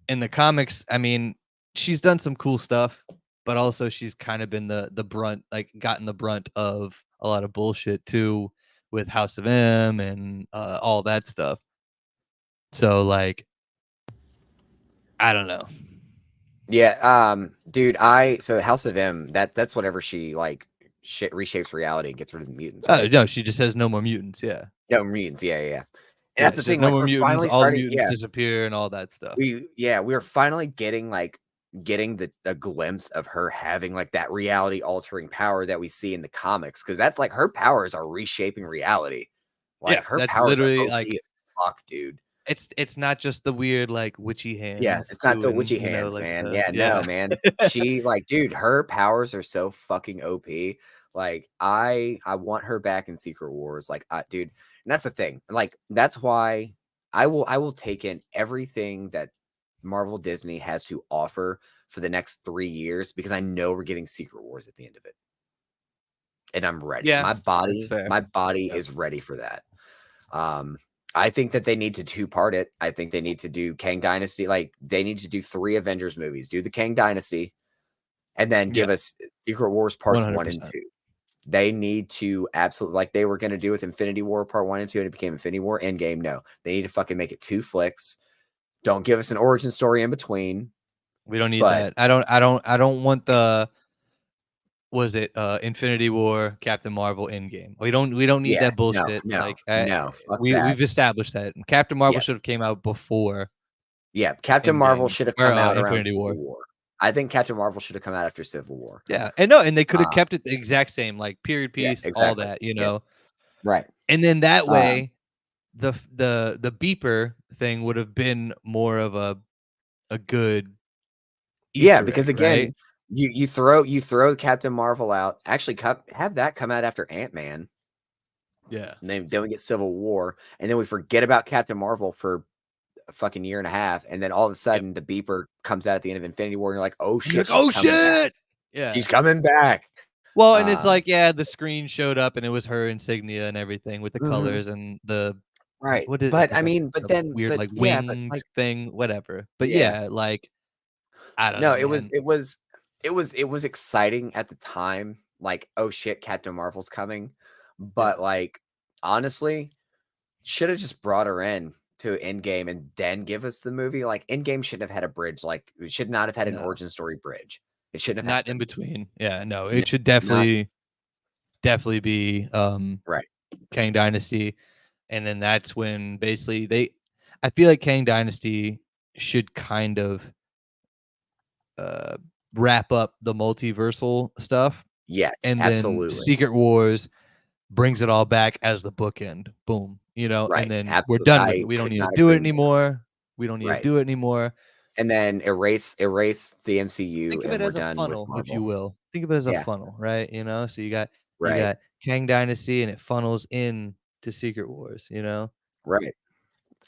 in the comics, I mean, she's done some cool stuff, but also she's kind of been the brunt, like gotten the brunt of a lot of bullshit too with House of M and all that stuff. So like, I don't know. Yeah, dude, so House of M, that's whenever she like reshapes reality and gets rid of the mutants, Oh right? no, she just says no more mutants. Yeah, No mutants, yeah, yeah, yeah. And yeah. that's the She says thing, no like more we're mutants. finally All the starting, mutants yeah, disappear and all that stuff. we're finally getting like getting the a glimpse of her having like that reality altering power that we see in the comics, because that's like her powers are reshaping reality. Yeah, Like her that's powers are literally OP like as fuck, dude. it's not just the weird like witchy Yeah, hands it's not the doing, witchy hands, like man. the Yeah, no, yeah. man. She like, dude, her powers are so fucking OP. Like, I want her back in Secret Wars. Like, dude, and that's the thing. Like, that's why I will take in everything that Marvel Disney has to offer for the next 3 years, because I know we're getting Secret Wars at the end of it, and I'm ready. Yeah, My that's body, fair. my body Yep. is ready for that. Um, I think that they need to two-part it. I think they need to do Kang Dynasty. Like, they need to do 3 Avengers movies. Do the Kang Dynasty, and then Yeah, give us Secret Wars parts 1 and 100%. 2. They need to absolutely, like they were gonna do with Infinity War Part 1 and 2, and it became Infinity War Endgame. No, they need to fucking make it 2 flicks. Don't give us an origin story in between. We don't need But that. I don't want the was it Infinity War, Captain Marvel, Endgame. We don't need yeah, that no, bullshit. no, Like no, fuck that. we've established that. Captain Marvel Yeah, should have came out before yeah. Captain Marvel Endgame should have or come out around Infinity Civil War. War. I think Captain Marvel should have come out after Civil War. Yeah, and no, and they could have Uh, kept it the exact same, like period yeah, piece, all exactly. that, you Yeah, know. right. And then that Um, way, the beeper thing would have been more of a good yeah, Easter because egg, right? again, you throw Captain Marvel out. Actually, have that come out after Ant-Man, Yeah. and then we get Civil War, and then we forget about Captain Marvel for a fucking year and a half, and then all of a Yep. sudden the beeper comes out at the end of Infinity War, and you're like, "Oh And you're shit, like, she's "Oh coming back. shit!" Yeah. She's coming back." Well, and it's Um, like, yeah, the screen showed up and it was her insignia and everything with the mhm, colors and the right. what is it's But like I mean, a weird but like yeah, but it's winged like, thing, whatever. But yeah. yeah, like I don't No, know, it was man. it was exciting at the time, like, "Oh shit, Captain Marvel's coming." Yeah. But, like, honestly, should have just brought her in to Endgame and then give us the movie. Like, Endgame shouldn't have had a bridge, like, it should not have had an No. origin story bridge. It shouldn't have Not in happened. between. Yeah, no. No, It should not definitely be right. Kang Dynasty. And then that's when basically I feel like Kang Dynasty should kind of uh wrap up the multiversal stuff. Yes, And then absolutely. Secret Wars brings it all back as the bookend. Boom. And Right, then we're absolutely. done with it. I We don't could need to not do it agree more. anymore. We don't need to Right. do it anymore. And then erase the MCU, Think of it and we're as a done with funnel, if you Marvel. will. Think of it as a Yeah, funnel, right? So you right, got Kang Dynasty and it funnels in to Secret Wars, right.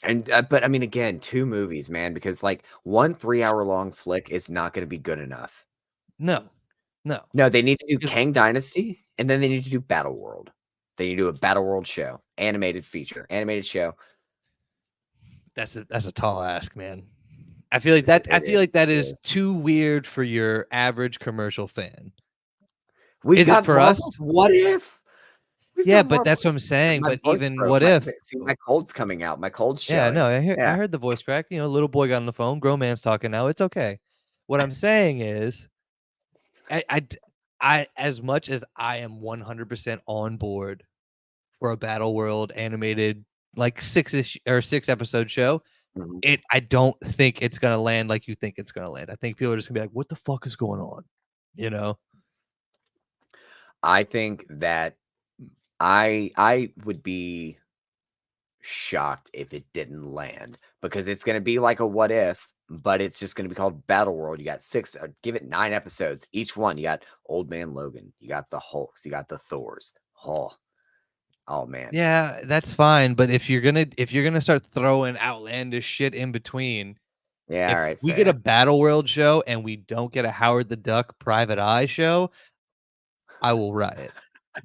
And, but I mean, again, 2 movies, man, because, like, 1 3-hour-long flick is not gonna be good enough. No. No. No, they need to do 'Cause Kang Dynasty, and then they need to do Battle World. They need to do a Battle World show, animated feature, animated show. that's a tall ask, man. I It feel is, like that it is is. too weird for your average commercial fan. We've Is it got for us? Marvel's What If? We've Yeah, got but Marvel. that's what I'm saying, My but voice even broke. what if? See, my cold's coming out. My cold's Yeah, no, showing. I Yeah. heard the voice crack, little boy got on the phone, grown man's talking now, it's okay. What I'm saying is, I I d I as much as I am 100% on board for a Battle World animated, like, 6-ish or 6-episode show, Mhm. I don't think it's gonna land like you think it's gonna land. I think people are just gonna be like, "What the fuck is going on?" You know? I think that I would be shocked if it didn't land, because it's gonna be like a What If, but it's just gonna be called Battle World. You got 6, give it 9 episodes. Each one, you got Old Man Logan, you got the Hulks, you got the Thors. Oh, oh man. Yeah, that's fine, but if you're gonna start throwing outlandish shit in between, Yeah, if alright, we get a fair. Battle World show and we don't get a Howard the Duck Private Eye show, I will riot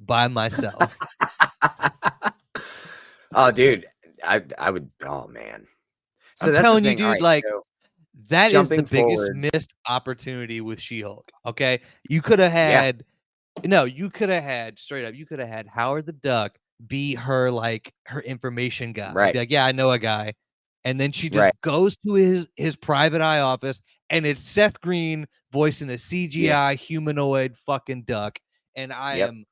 by myself. Oh, dude, I would, oh man. I'm So that's the telling you, thing. dude, Alright, like, so that is the jumping biggest forward, missed opportunity with She-Hulk, okay? You coulda yeah, had No, you coulda had straight up, you coulda had Howard the Duck be her, like, her information guy, and right. be like, "Yeah, I know a guy," and then she just Right. goes to his private eye office, and it's Seth Green voicing a Yeah. CGI humanoid fucking duck, and I Yep. am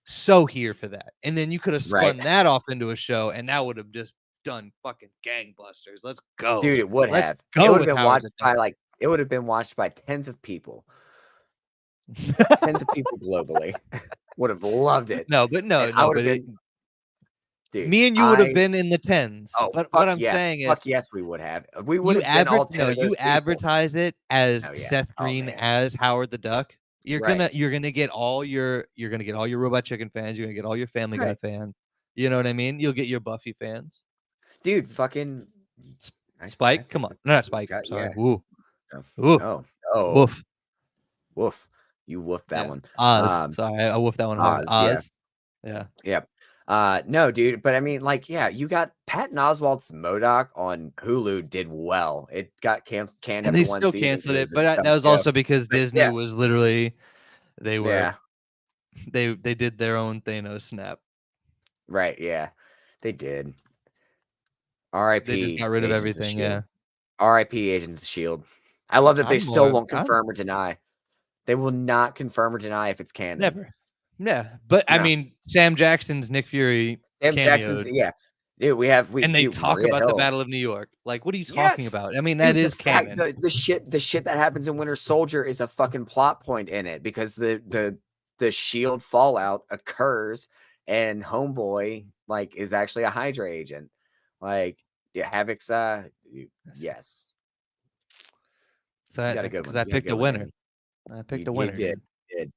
so here for that. And then you could have Right. spun that off into a show, and that would have just done fucking gangbusters. Let's Dude, go. it would Let's have. It go would have with been Howard watched the by, Duck. like it would have been watched by tens of people. Tens of people globally would have loved it, No, but and no, I no, would have but been dude, me and you would have I been in the tens. oh, But what I'm saying is, fuck yes, we would have. We would have been all 10 of you those people. advertise it as Oh, yeah. Seth Oh, Green man. as Howard the Duck. Right. You're gonna get all your Robot Chicken fans. You're gonna get all your Family Guy Right. fans. You know what I mean? You'll get your Buffy fans. Dude, fucking S- nice. Spike, That's a come on, that's no, not a Spike. got Sorry. yeah. Woo, No. woo, No. Oh, woof. woof. You woofed that Yeah, one. Oz. Um, Sorry, I woofed that one hard. Oz, yeah. Oz. Yeah, Yep. No, dude, but I mean, like, yeah, you got Patton Oswalt's MODOK on Hulu did well. It got canned and they after one still season canceled because it it, was a but dumb that was show. also because But Disney yeah, was literally they were yeah, they did their own Thanos snap. right, yeah, they did. They just R.I.P. got rid of Agents of everything. Shield. Yeah, R.I.P. Agents of Shield. I love that they I'm still more. won't I'm confirm or deny. They will not confirm or deny if it's canon. never. Yeah, but I No, mean, Sam Jackson's Nick Fury Sam Jackson's cameoed, yeah, dude. We and they dude talk Maria about the Hill. Battle of New York. Like, what are you talking Yes. about? I mean, that Dude, the is fact canon. the shit that happens in Winter Soldier is a fucking plot point in it because the shield fallout occurs and Homeboy like is actually a Hydra agent. Like yeah, Havoc's yes. You got a good Because one. I You got a picked good a one, winner. Danny. I You picked a you winner, did. dude. You did.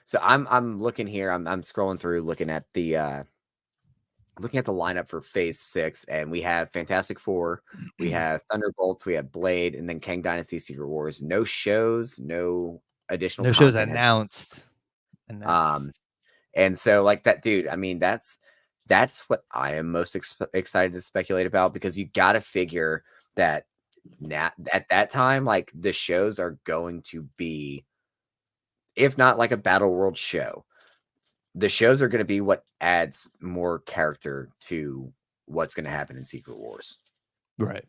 So I'm looking here. I'm scrolling through looking at the lineup for Phase 6, and we have Fantastic Four, we have Thunderbolts, we have Blade, and then Kang Dynasty Secret Wars. No shows, no additional No shows content has announced. um Announced. and so like that dude, I mean that's what I am most excited to speculate about because you got to figure that at that time like the shows are going to be if not like a Battle World show the shows are going to be what adds more character to what's going to happen in Secret Wars. Right.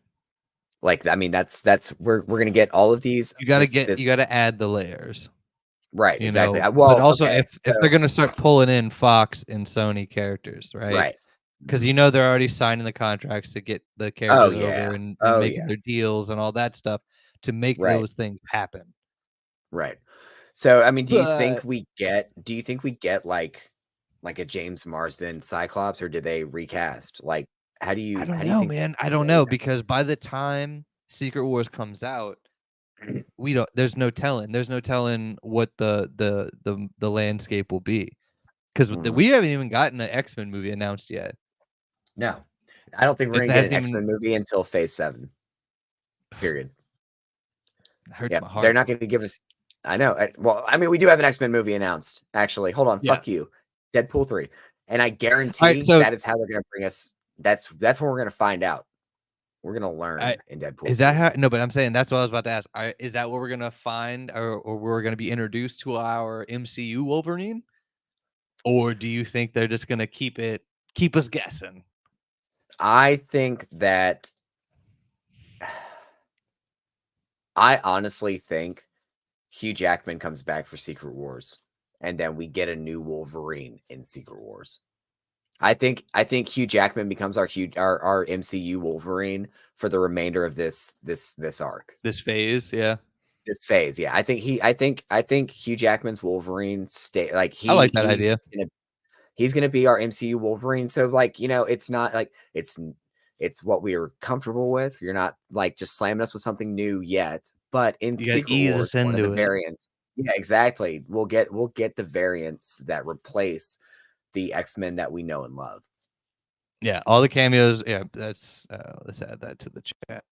Like, I mean, that's we're going to get all of these. You gotta add the layers. Right, You exactly. know, but Well, also okay, if they're so gonna start pulling in Fox and Sony characters, right? right. Because Mhm. you know they're already signing the contracts to get the Oh characters yeah, over and oh making yeah, their deals and all that stuff to make right, those things happen. right. So, I mean, But do you think we get like a James Marsden Cyclops, or did they recast? Like, I don't how do you know, think? man. I don't know because by the time Secret Wars comes out, we don't. There's no telling. There's no telling what the landscape will be because Mhm. we haven't even gotten an X-Men movie announced yet. No, I don't think we're It going to get hasn't an even X-Men movie until Phase 7. Period. hurts Yeah, my they're heart. not going to give us. I know. Well, I mean, we do have an X-Men movie announced. Actually, hold on. Yeah. Fuck you, Deadpool 3, and I All right. guarantee So that is how they're going to bring us. That's when we're going to find out. We're going to I learn in Deadpool is that 3. how? No, but I'm saying that's what I was about to ask. Is that what we're gonna find, or we're gonna be introduced to our MCU Wolverine, or do you think they're just gonna keep us guessing? I think that I honestly think Hugh Jackman comes back for Secret Wars, and then we get a new Wolverine in Secret Wars. I think Hugh Jackman becomes our MCU Wolverine for the remainder of this arc. This phase, yeah, This phase, yeah. I think Hugh Jackman's Wolverine stay like I like that idea. he's gonna be our MCU Wolverine. So like, it's not like it's what we are comfortable with. You're not like just slamming us with something new yet. But in You gotta Secret ease Wars, us one of the into it. variants, yeah, exactly. We'll get the variants that replace the X-Men that we know and love. Yeah, all the cameos. Yeah, that's. Let's add that to the chat.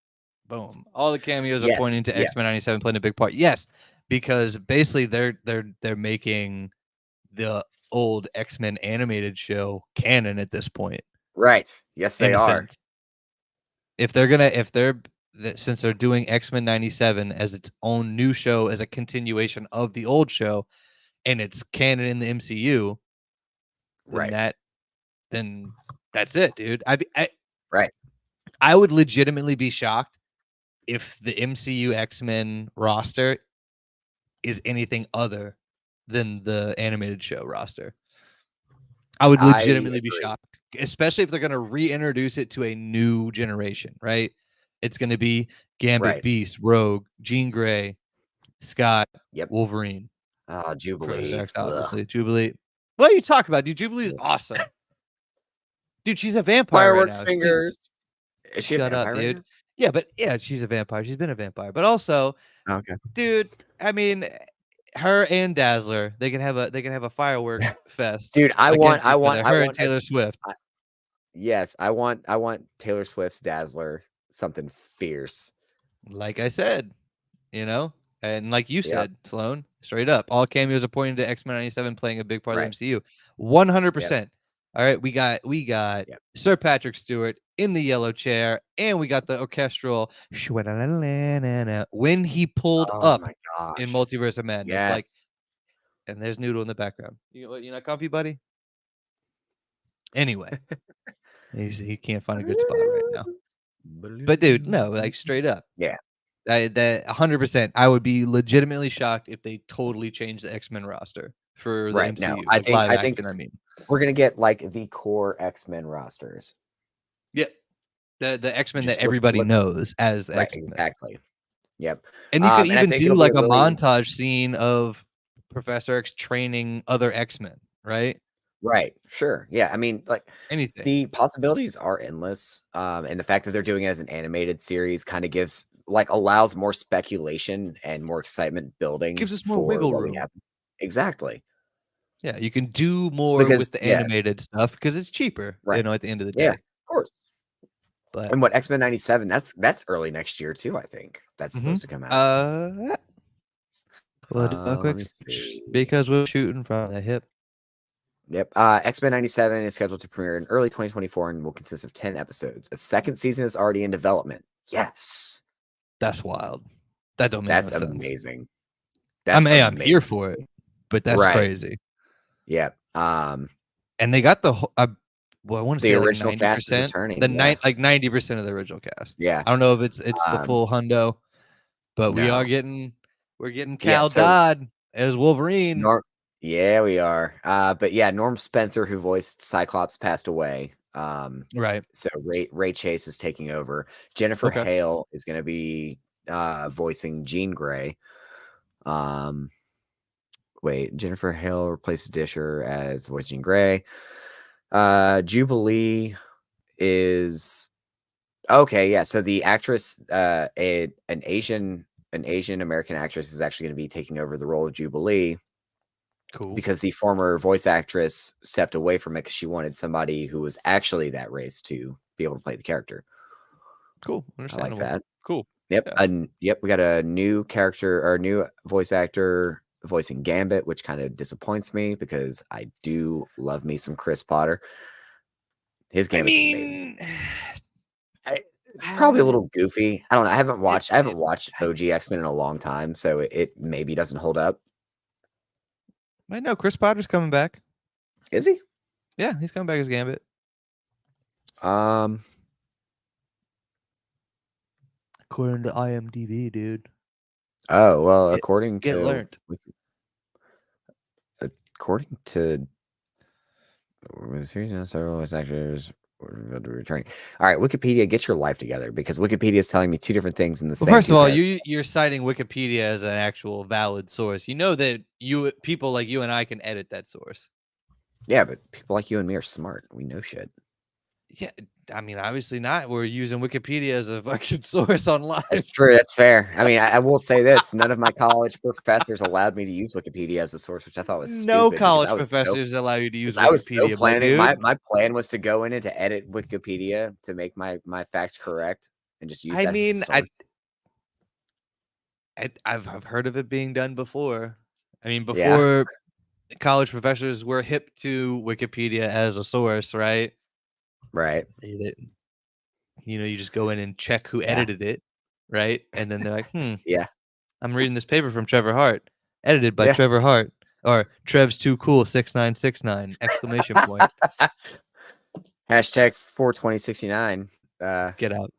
Boom. All the cameos are Yes, pointing to yeah, X-Men 97 playing a big part. Yes, because basically they're making the old X-Men animated show canon at this point, right. Yes, in they a are. sense. Since they're doing X-Men 97 as its own new show as a continuation of the old show, and it's canon in the MCU, then Right, then that's it, dude. right. I would legitimately be shocked if the MCU X-Men roster is anything other than the animated show roster. I would I legitimately be agree. shocked, especially if they're gonna reintroduce it to a new generation, right? It's gonna be Gambit, Right. Beast, Rogue, Jean Grey, Scott, Yep. Wolverine, Professor Jubilee. X, Ugh. obviously, Jubilee. What are you talking about, dude? Jubilee is Yeah. awesome. Dude, she's a vampire right Fireworks now. She's fingers. Is she a shut up, vampire right dude. now? Yeah, but yeah, she's a vampire. She's been a vampire. But also, Okay. dude, I mean, her and Dazzler, they can have a firework fest Dude, against each other. Her and a Taylor Swift. I yes, I want Taylor Swift's Dazzler something fierce. Like I said, you know? And like you Yep. said, Sloan, straight up, all cameos are pointing to X-Men 97 playing a big part of the Right. MCU. Yep. 100%. All right, we got Yep. Sir Patrick Stewart in the yellow chair, and we got the orchestral when he pulled Oh up my in gosh. Multiverse of Madness. Like, Yes. and there's Noodle in the background. You not comfy, buddy? Anyway, he can't find a good spot right now. But dude, no, like straight up. Yeah. That 100%. I would be legitimately shocked if they totally changed the X-Men roster for the Right. No, MCU, like live action, I mean. we're gonna get like the core X-Men rosters. Yep. The X-Men that Just everybody look knows as right, X-Men. exactly. Yep. And you could And I even think do it'll be like a a really montage scene of Professor X training other X-Men, right? right. Sure. Yeah. I mean, like Anything. the possibilities are endless. And the fact that they're doing it as an animated series kind of gives like allows more speculation and more excitement building Gives us more for wiggle what we room. have. Exactly. Yeah, you can do more Because with the yeah, animated stuff because it's cheaper, right. at the end of the Yeah, day. of course. But And what X-Men 97, that's early next year too, I think. That's mhm. supposed to come out. We'll do a Let quick me search see. because we're shooting from the hip. Yep. X-Men 97 is scheduled to premiere in early 2024 and will consist of 10 episodes. A second season is already in development. Yes. That's wild. That don't make no That's sense. amazing. I That's mean, hey, I'm here amazing. for it, but that's Right. crazy. Yep. And they got the whole well, I wanna The say like original cast is 90%. returning. The Yeah. night like 90% of the original cast. Yeah. I don't know if it's the Um, full hundo, but no. we're getting Yeah, Cal so Dodd as Wolverine. Norm yeah, we are. But yeah, Norm Spencer, who voiced Cyclops, passed away. Right. So Ray Chase is taking over. Jennifer Okay. Hale is gonna be voicing Jean Grey. Um, wait, Jennifer Hale replaces Disher as voice Jean Grey. Jubilee is okay, yeah. So the actress, an Asian American actress, is actually going to be taking over the role of Jubilee Cool. because the former voice actress stepped away from it because she wanted somebody who was actually that race to be able to play the character. Cool. I like Understandable. that. Cool. Yep, Yeah. and yep, we got a new character or a new voice actor voicing Gambit, which kind of disappoints me because I do love me some Chris Potter. His I Gambit's amazing. mean, It's probably a little goofy. I don't know. it I haven't watched OG X-Men in a long time, so it maybe doesn't hold up. I know Chris Potter's coming back. Is he? Yeah, he's coming back as Gambit. Um, According to IMDb, dude. oh, well, Get learned. according to with the series and several voice actors returning. All right, Wikipedia, get your life together because Wikipedia is telling me two different things in the Well, same first of two all, paragraphs. you're citing Wikipedia as an actual valid source. You know that people like you and I can edit that source. Yeah, but people like you and me are smart. We know shit. Yeah, I mean, obviously not. We're using Wikipedia as a fucking source online. That's true. That's fair. I mean, I will say this: none of my college professors allowed me to use Wikipedia as a source, which I thought was No stupid because college professors allow you to use I was so Wikipedia, my planning. dude. My plan was to go in and to edit Wikipedia to make my facts correct and just use I that as a mean, source. I've heard of it being done before. I mean, Yeah, before college professors were hip to Wikipedia as a source, right? right. You just go in and check who Yeah, edited it, right? And then they're like, yeah, I'm reading this paper from Trevor Hart, edited by yeah. Trevor Hart, or Trev's too cool 6969 exclamation point. Hashtag 42069. Get out.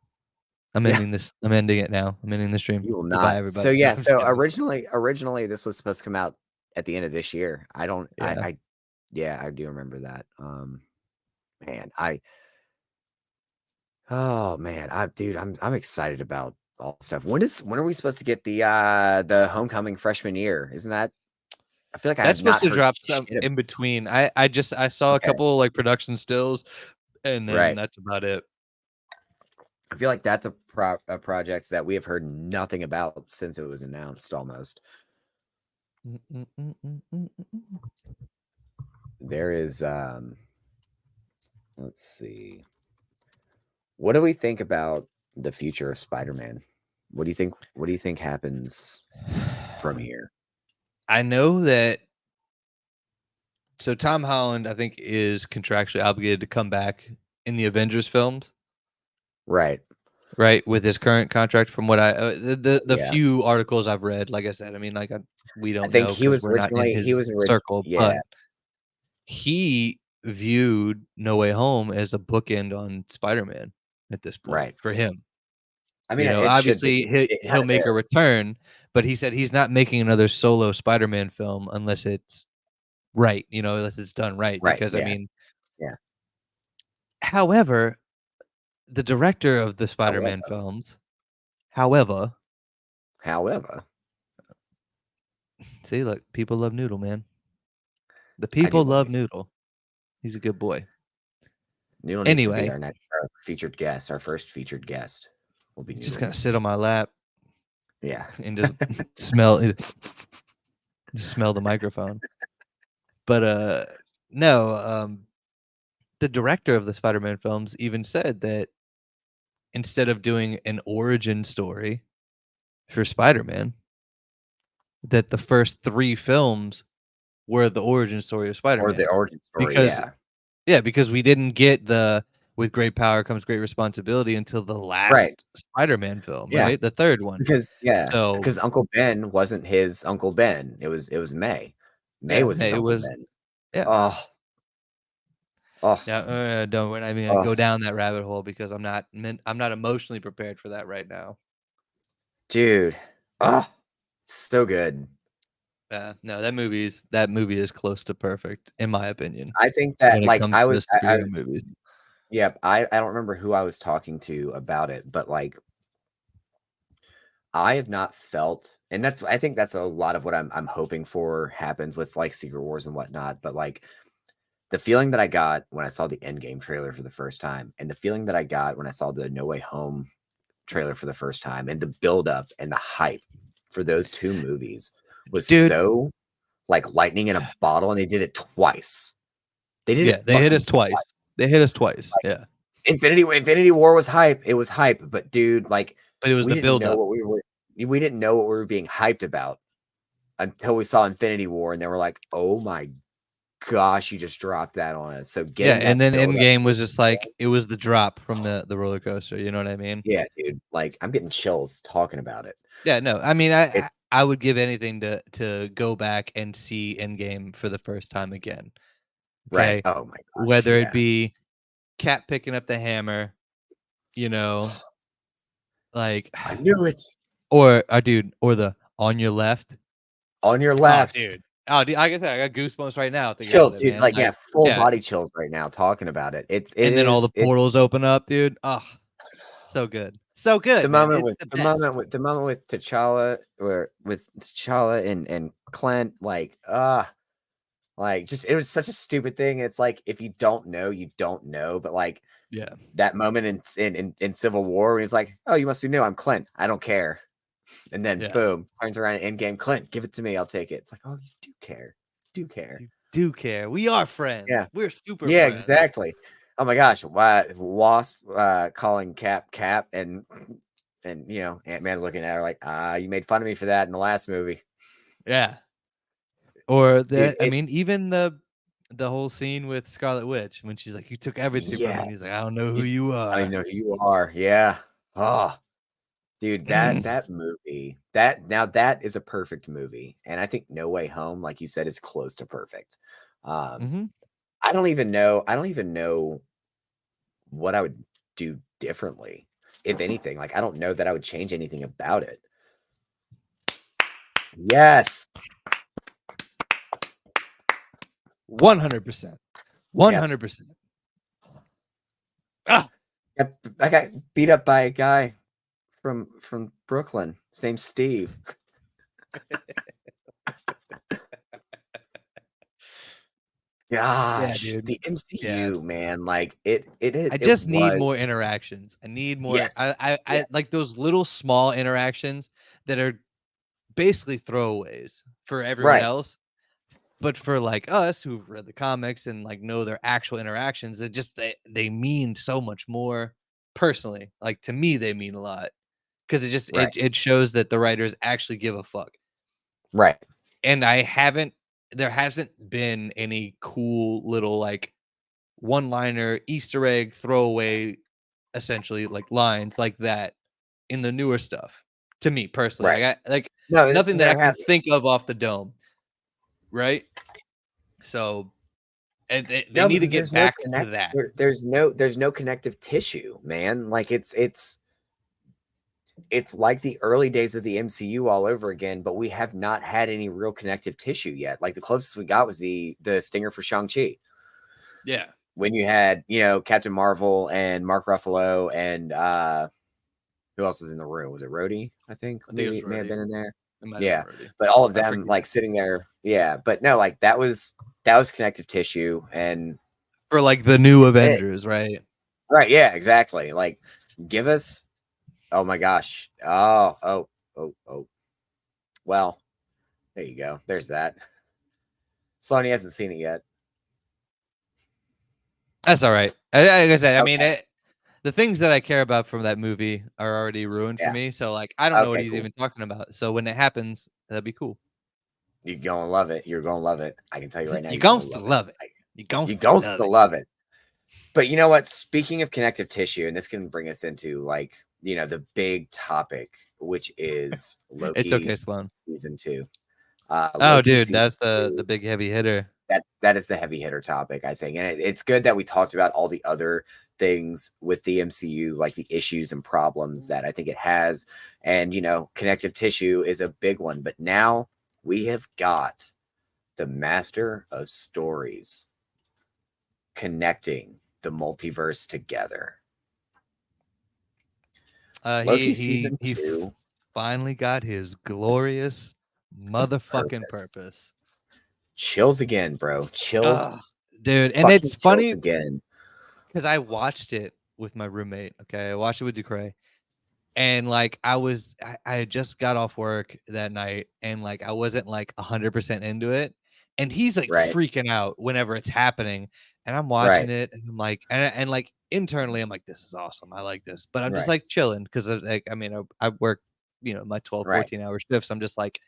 I'm Yeah, ending this. I'm ending it now. I'm ending the stream. you will Goodbye, not. So everybody. No, yeah, I'm just so kidding. originally this was supposed to come out at the end of this year. I don't Yeah. I yeah, I do remember that. Man, oh man, dude, I'm excited about all stuff. When are we supposed to get the homecoming freshman year? Isn't that I feel like I That's have supposed not to heard drop some shit about. in between. I saw a Okay, couple like production stills, and then right. that's about it. I feel like that's a project that we have heard nothing about since it was announced almost. Mm, mm, mm, mm, mm, mm. There is let's see. What do we think about the future of Spider-Man? What do you think happens from here? I know that. So Tom Holland, I think, is contractually obligated to come back in the Avengers films, Right. right? With his current contract, from what the Yeah. few articles I've read, like I said, I mean, we I don't think know because we're not in he his was circle, yeah, but he viewed No Way Home as a bookend on Spider-Man at this point right. for him. I mean, it should Obviously be. It he'll kind of make a is. return, but he said he's not making another solo Spider-Man film unless it's right, unless it's done right. Right. Because I Yeah. mean, Yeah. however, the director of the Spider-Man However, films, however, however, see, look, people love Noodle, man. The I do people love love me some. Noodle. He's a good boy. Noodle needs to be Anyway, our next featured guest. Our first featured guest will be he's just Noodle gonna needs to sit be. on my lap Yeah. and just smell it, just smell the microphone. But no, the director of the Spider-Man films even said that instead of doing an origin story for Spider-Man, that the first 3 films were the origin story of Or the Spider-Man. origin story. Because Yeah. yeah, because we didn't get the "with great power comes great responsibility" until the Right. last Spider-Man film, Yeah. right? The 3rd one. So, Because Uncle Ben wasn't his Uncle Ben. It was May. May yeah, was his it Uncle was Ben. yeah. Oh, oh, Yeah, don't we're not even gonna oh, go down that rabbit hole because I'm not emotionally prepared for that right now. dude. Oh, so good. No, that movie is close to perfect, in my opinion, I think that when it like comes to the I superhero movies. yep, I don't remember who I was talking to about it, but like I have not felt, and I think that's a lot of what I'm hoping for happens with like Secret Wars and whatnot. But like the feeling that I got when I saw the Endgame trailer for the first time, and the feeling that I got when I saw the No Way Home trailer for the first time, and the build up and the hype for those two movies was Dude, so like lightning in a bottle, and they did it twice. They did yeah, it they hit fucking us twice. twice. They hit us twice, Like yeah, Infinity War was hype. It was hype, but dude, like but it was we the didn't build know up. what we didn't know what we were being hyped about until we saw Infinity War, and they were like, "Oh my gosh, you just dropped that on us." So Yeah, getting and that then build up, Endgame was just like it was the drop from the roller coaster, you know what I mean? yeah, dude, like I'm getting chills talking about it. Yeah, no, I mean, It's I would give anything to go back and see Endgame for the first time again, right. okay? Oh my gosh, Whether it yeah. be Cap picking up the hammer, you know, like I knew it. or dude, or the "on your left." On your Oh, left. dude. Oh, dude, like I said, I got goosebumps right now thinking about Chills, it, dude. man, Like, yeah, like full yeah, body chills right now talking about it. It and then all is the portals open up, dude. Oh, so good. So good, man. It's the best. the moment with T'Challa or with T'Challa and Clint, like just it was such a stupid thing. It's like if you don't know, you don't know. But like Yeah, that moment in Civil War where he's like, "Oh, you must be new. I'm Clint. I don't care." And then yeah. boom, turns around in game, Clint, give it to me. I'll take it. It's like, oh, you do care. Do care. You do care. We are friends. Yeah. We're super Yeah, friends. exactly. Oh my gosh, why Wasp calling Cap and Ant-Man looking at her like, you made fun of me for that in the last movie. Yeah. Or Dude, I mean, it's even the whole scene with Scarlet Witch when she's like, "You took everything from me," and yes. he's like, "I don't know who You you I don't even are." know who you are. Yeah. Oh, dude, Mm. that movie, that is a perfect movie. And I think No Way Home, like you said, is close to perfect. Um, Mhm. I don't even know what I would do differently. If anything, like I don't know that I would change anything about it. Yes. 100%. Yep. 100%. Ah, Yep. I got beat up by a guy from Brooklyn. His name's Steve. yeah, Gosh, dude. the Yeah. MCU, man, like it I just need was. more interactions. I need more. Yes. I Yeah. like those little small interactions that are basically throwaways for everyone Right. else. But for like us who've read the comics and like know their actual interactions, they mean so much more personally. Like to me, they mean a lot because Right. it shows that the writers actually give a fuck. Right. And there hasn't been any cool little like one-liner Easter egg throwaway, essentially like lines like that in the newer stuff. To me personally, Right. like No, nothing that I there can hasn't. think of off the dome, right? So and they No, need to because get there's no back to that. there's no connective tissue, man. Like it's like the early days of the MCU all over again, but we have not had any real connective tissue yet. Like the closest we got was the stinger for Shang-Chi. Yeah, When you had, Captain Marvel and Mark Ruffalo and who else was in the room? Was it Rhodey? I think I think it maybe was it may have Rhodey. been in there. It might have been Yeah. Rhodey. But all of I them forget. like sitting there. Yeah. But no, like that was connective tissue and For, like, the new it. Avengers, right? Right. Yeah, exactly. Like give us oh my gosh. Oh. Well, there you go. There's that. Sony hasn't seen it yet. That's alright. Like I said, I mean, Okay. the things that I care about from that movie are already ruined for Yeah. me, so, like, I don't know what Okay, he's cool. even talking about, so when it happens, that'd be cool. You're gonna love it. You're gonna love it. I can tell you right now, You you're gonna gonst to love it. love it. You gonst You to gonna love it. love it. But you know what? Speaking of connective tissue, and this can bring us into like, the big topic, which is It's Loki okay, Sloan. season 2. Oh, Loki dude, season that's the 2, big heavy hitter. that is the heavy hitter topic, I think. And it's good that we talked about all the other things with the MCU, like the issues and problems that I think it has. And, connective tissue is a big one. But now we have got the master of stories connecting the multiverse together. He Loki he season he 2 finally got his glorious motherfucking purpose. purpose. Chills again, bro. Chills, Ugh, dude, and fucking it's chills funny again. because I watched it with my roommate, okay? I watched it with Ducray, and, like, I had just got off work that night, and, like, I wasn't, like, 100% into it, and he's, like, Right, freaking out whenever it's happening, and I'm watching right, it, and I'm like like, internally, I'm like, "This is awesome, I like this," but I'm just, right, like, chilling because like, I mean, I work, my 12, right, 14-hour shifts, I'm just, like,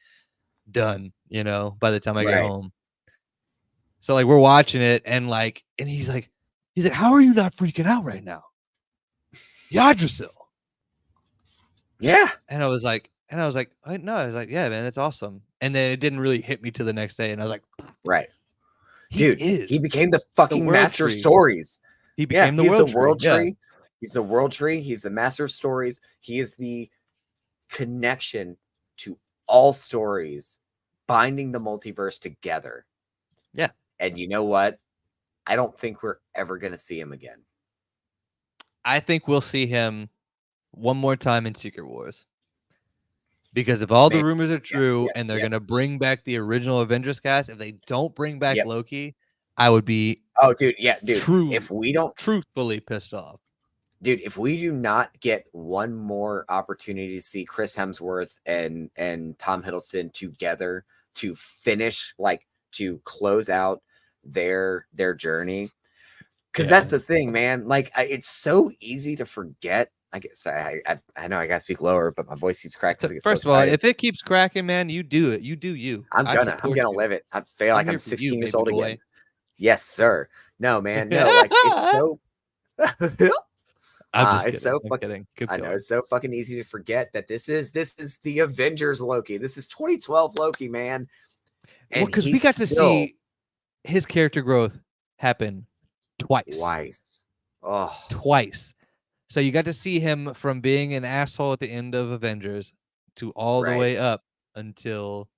done, by the time I get right. home. So, like, we're watching it, and, like and he's like, "How are you not freaking out right now? Yggdrasil." Yeah, And I was like, no." I was like, "Yeah, man, that's awesome." And then it didn't really hit me till the next day, and I was like, right. "He Dude, is he became the the fucking world master of tree. stories. He Yeah, became the he's the world tree." world Yeah. tree. He's the world tree. He's the master of stories. He is the connection to all stories, binding the multiverse together. Yeah. And you know what? I don't think we're ever going to see him again. I think we'll see him one more time in Secret Wars. Because if all the Maybe. rumors are Yeah, true yeah, and they're yeah, gonna bring back the original Avengers cast, if they don't bring back yep. Loki, I would be Oh, dude, yeah, dude. true truthfully pissed off. If we do not get one more opportunity to see Chris Hemsworth and Tom Hiddleston together to finish, like to close out their journey, because that's Yeah. the thing, man. Like it's so easy to forget. I guess I know I gotta speak lower, but my voice keeps cracking So because I get so first of all, excited. if it keeps cracking, man, you do it. You do you. I I'm support gonna you. live it. I feel I'm like I'm here for you, 16 years baby old again. boy. Yes, sir. No, man. No, like it's so I'm just it's kidding. so I'm fucking. kidding. Keep I know going. it's so fucking easy to forget that this is the Avengers Loki. This is 2012 Loki, man, Well, and because he's we got to still see his character growth happen twice. twice. Oh, Twice. So you got to see him from being an asshole at the end of Avengers to all the Right. way up until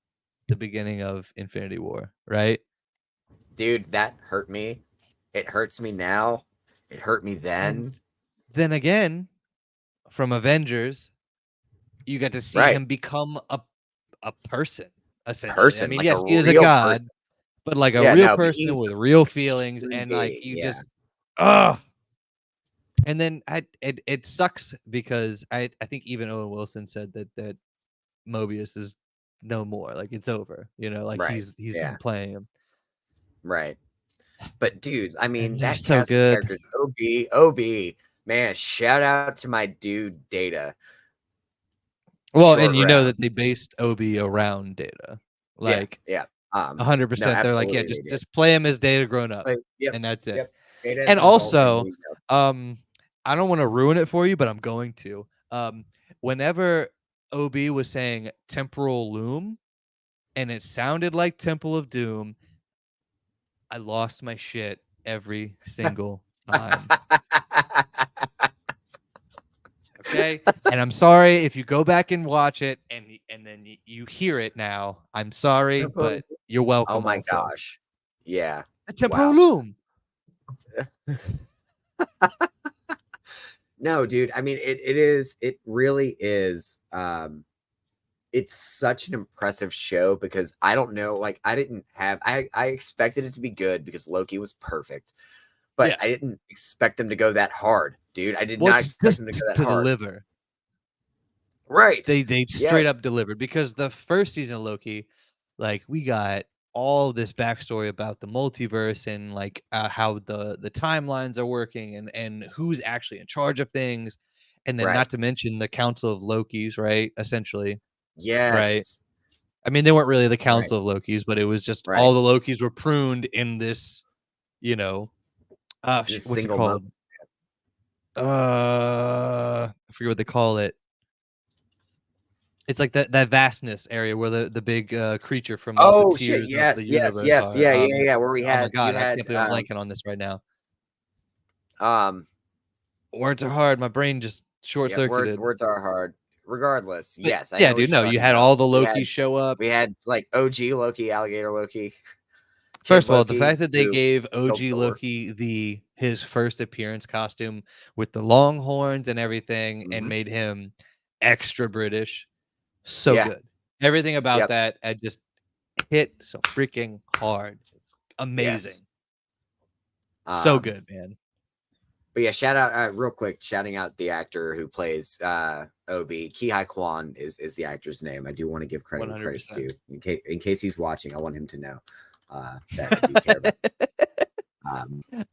the beginning of Infinity War, right? Dude, that hurt me. It hurts me now. It hurt me And then. then again, from Avengers, you got to see Right. him become a person, essentially. I Person, mean, like a yes, he is a real god, person. but like a Yeah, real no, but person he's with real feelings, human and like being. you Yeah. just, ugh. And then it sucks because I think even Owen Wilson said that Mobius is no more. Like it's over. Like Right. he's Yeah. done playing him. Right. But dude, I And mean, they're that so cast of good. characters, OB, man, shout out to my dude Data. Well, and Short you know round. that they based Obi around Data. Yeah, Like yeah. No, 100%. They're like, yeah, absolutely they just did. just play him as Data grown up, Like, yep, and that's it. yep. Data as And an adult, and also, we go. I don't want to ruin it for you, but I'm going to. Whenever OB was saying temporal loom, and it sounded like Temple of Doom, I lost my shit every single time. Okay, and I'm sorry if you go back and watch it, and then you hear it now. I'm sorry, Tempo- but you're oh welcome. my Also, gosh. Yeah. the temporal Wow. loom. No, dude. I mean, it is. It really is. It's such an impressive show because I don't know. Like, I expected it to be good because Loki was perfect, but Yeah. I didn't expect them to go that hard, dude. I did Well, not it's expect just them to go that to hard. deliver. Right. They Yes. straight up delivered because the first season of Loki, like we got all this backstory about the multiverse and like how the timelines are working and who's actually in charge of things, and then Right. not to mention the Council of Lokis, right? Essentially, right? Yes. I mean, they weren't really the Right. Council of Lokis, but it was just Right. all the Lokis were pruned in this, you know, This what's it single moment. called? I forget what they call it. It's like that vastness area where the big, creature from, the Oh shit! tiers of the Yes, yes, universe yes. are, Yeah, yeah, yeah. Where we oh my had you god, I had can't believe I'm blanking on this right now. um Words are hard, my brain just yeah, words short-circuited. words are hard. Regardless, But yes, I yeah, know what dude, you're no, you talking had about. all the Lokis show up. We had like OG Loki, Alligator Loki, Kid First of all, the Loki, fact that they who gave killed OG Thor. Loki his first appearance costume with the long horns and everything and Hmm. made him extra British, so Yeah. good. Everything about Yep. that, I just hit so freaking hard. Yes. Amazing. So Um. good, man. But yeah, shout out real quick, shouting out the actor who plays Obi. Ki Kwan is the actor's name. I do want to give credit where credit's 100%. due. In case he's watching, I want him to know that I do care about.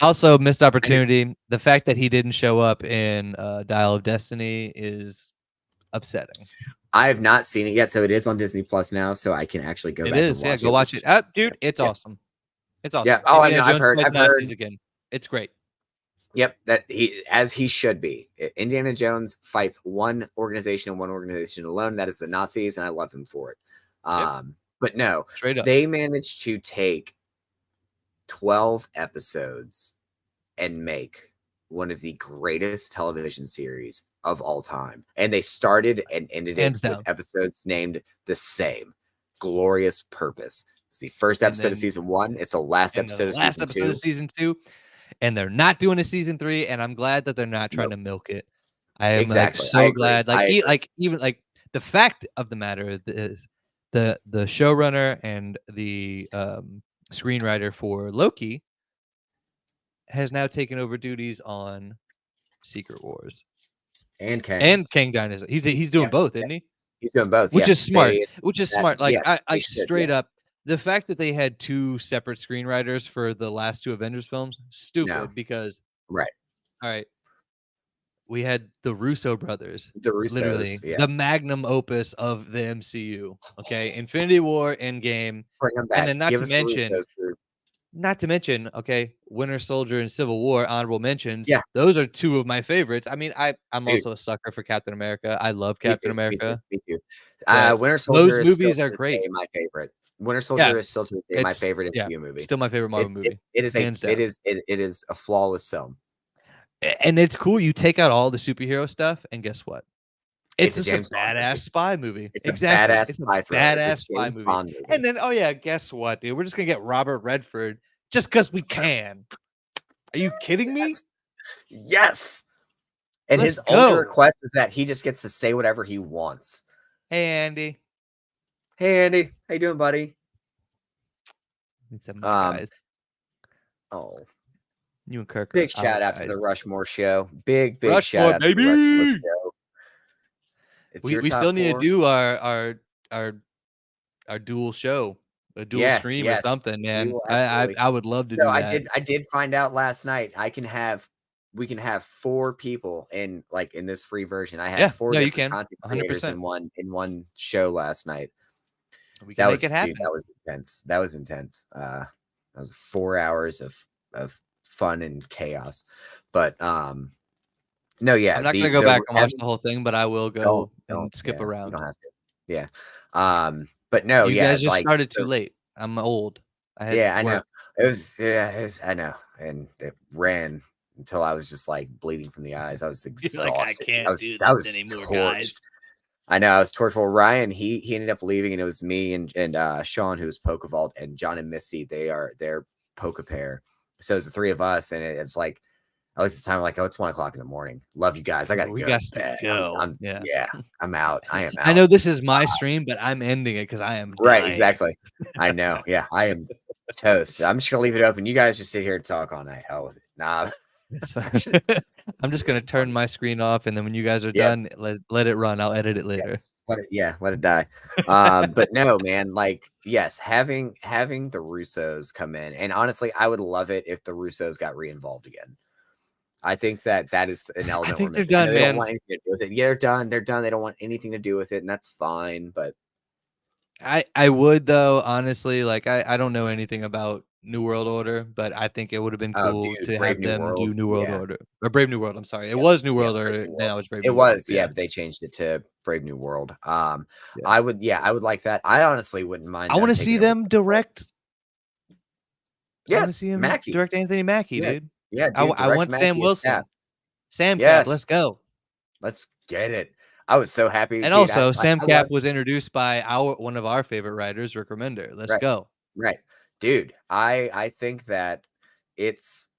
Also, missed And opportunity. The fact that he didn't show up in Dial of Destiny is upsetting. I have not seen it yet, so it is on Disney Plus now, so I can actually go It back and is, yeah. watch Go it. watch it. Which, Dude, yep, it's yep, awesome. It's yep. awesome. Oh, I Indiana know. I've Jones heard. fights I've heard. Nazis again. It's great. Yep, that he should be. Indiana Jones fights one organization and one organization alone. That is the Nazis, and I love him for it. Yep, But no, straight up. they managed to take 12 episodes and make one of the greatest television series of all time. And they started and ended it Hands with down. episodes named the same Glorious Purpose. It's the first And episode of then season 1. It's the last and the episode of last season episode 2. of season 2, and they're not doing a season 3, and I'm glad that they're not trying Nope. to milk it. I am, like, Exactly. I so agree. glad. Like, I agree. even, like, the fact of the matter is the showrunner and the, screenwriter for Loki has now taken over duties on Secret Wars And Kang. and Kang Dynasty. He's doing Yeah. both, Yeah. isn't he? He's doing both. Which Yeah. is smart, which is smart. Like, I Yes, they like, should. straight Yeah. up, the fact that they had 2 separate screenwriters for the last 2 Avengers films, No. stupid because, Right. alright, we had the Russo brothers, The Russos. literally Yeah. the magnum opus of the MCU, okay? Infinity War, Endgame, Bring them and back. then Give us the Russos. okay, Winter Soldier and Civil War, honorable mentions. Yeah. Those are 2 of my favorites. I mean, I'm Dude. also a sucker for Captain America. I love Me Captain too. Me too. America, Me too. but Winter those Soldier is still movies to are this great. day my favorite. Winter Yeah, Soldier is still to this day my it's favorite yeah, MCU movie. still my favorite Marvel It movie, it is a hands down. it is a flawless film. And it's cool. You take out all the superhero stuff, and guess what? It's It's a just a James Bond badass movie. spy movie. It's a Exactly. badass It's a spy thriller. It's a badass spy James movie. Bond And movie. then, oh yeah, guess what, dude? We're just gonna get Robert Redford just because we can. Are you kidding me? Yes. Yes. And Let's his only go. request is that he just gets to say whatever he wants. Hey, Andy. Hey Andy, how you doing, buddy? He said, "My Um, guys, oh, you and Kirk are big our shout out to guys." the Rushmore show. Big shout Rushmore, out to the Rushmore baby. show. It's your We top still need to four? do our our dual show, a dual Yes, stream or yes. something, We man. will I absolutely. I would love to So do that. I did find out last night we can have 4 people in like in this free version. I had Yeah, 4 no, you different can, content creators 100%. in one show last night. We can That make it was dude, happen. that was intense. That was intense. That was 4 hours of fun and chaos. But no, yeah, I'm not gonna go the back and watch having the whole thing, but I will go don't and skip yeah, you around. don't have to. Yeah. But no, You yeah, guys just like started too so late. I'm old. I had yeah, I know. work. It was I know, and it ran until I was just, like, bleeding from the eyes. I was You're like, "I exhausted. can't do I this was anymore, guys." torched. I know, I was torched. Well, Ryan, he ended up leaving, and it was me and Sean, who's Pokevalt, and John and Misty, they're Poke pair. So it's the 3 of us, and it's like I looked at the time, like, "Oh, it's 1 o'clock in the morning. Love you guys. I gotta We go to got to bed. go. I'm Yeah. yeah, I'm out. I am I out." know this is my stream, but I'm ending it because I am Right, dying. exactly. I know. Yeah, I am toast. I'm just gonna leave it open. You guys just sit here and talk all night. Hell with it. Nah, So actually, I'm just gonna turn my screen off, and then when you guys are yeah, done, let it run. I'll edit it yeah. later. Just let it, yeah, let it die. But no, man. Like, yes, having the Russos come in, and honestly, I would love it if the Russos got re-involved again. I think that that is an I element we're think they're missing. I know done, they don't man. want anything to do with it. Yeah, they're done. They're done. They don't want anything to do with it, and that's fine. But I would though, honestly, like I don't know anything about New World Order, but I think it would have been oh, cool dude, to Brave have New them World. do New World Yeah. Order or Brave New World. I'm sorry, it Yep. was New Yep, World Brave Order. New World. Now it's Brave It New World. was, yeah, Yeah, but they changed it to Brave New World. yeah. I would, yeah, I would like that. I honestly wouldn't mind I them want to see taking over them the direct. books. I want to see Yes, him Mackie. direct Anthony Mackie, Yeah, dude. yeah, dude, I direct want Sam Mackie as Cap. Wilson. Sam Cap, let's Yes, go. let's get it. I was so happy, And dude. also, Sam I Cap love was introduced by our one of our favorite writers, Rick Remender. Let's right, go. right, dude. I think that it's.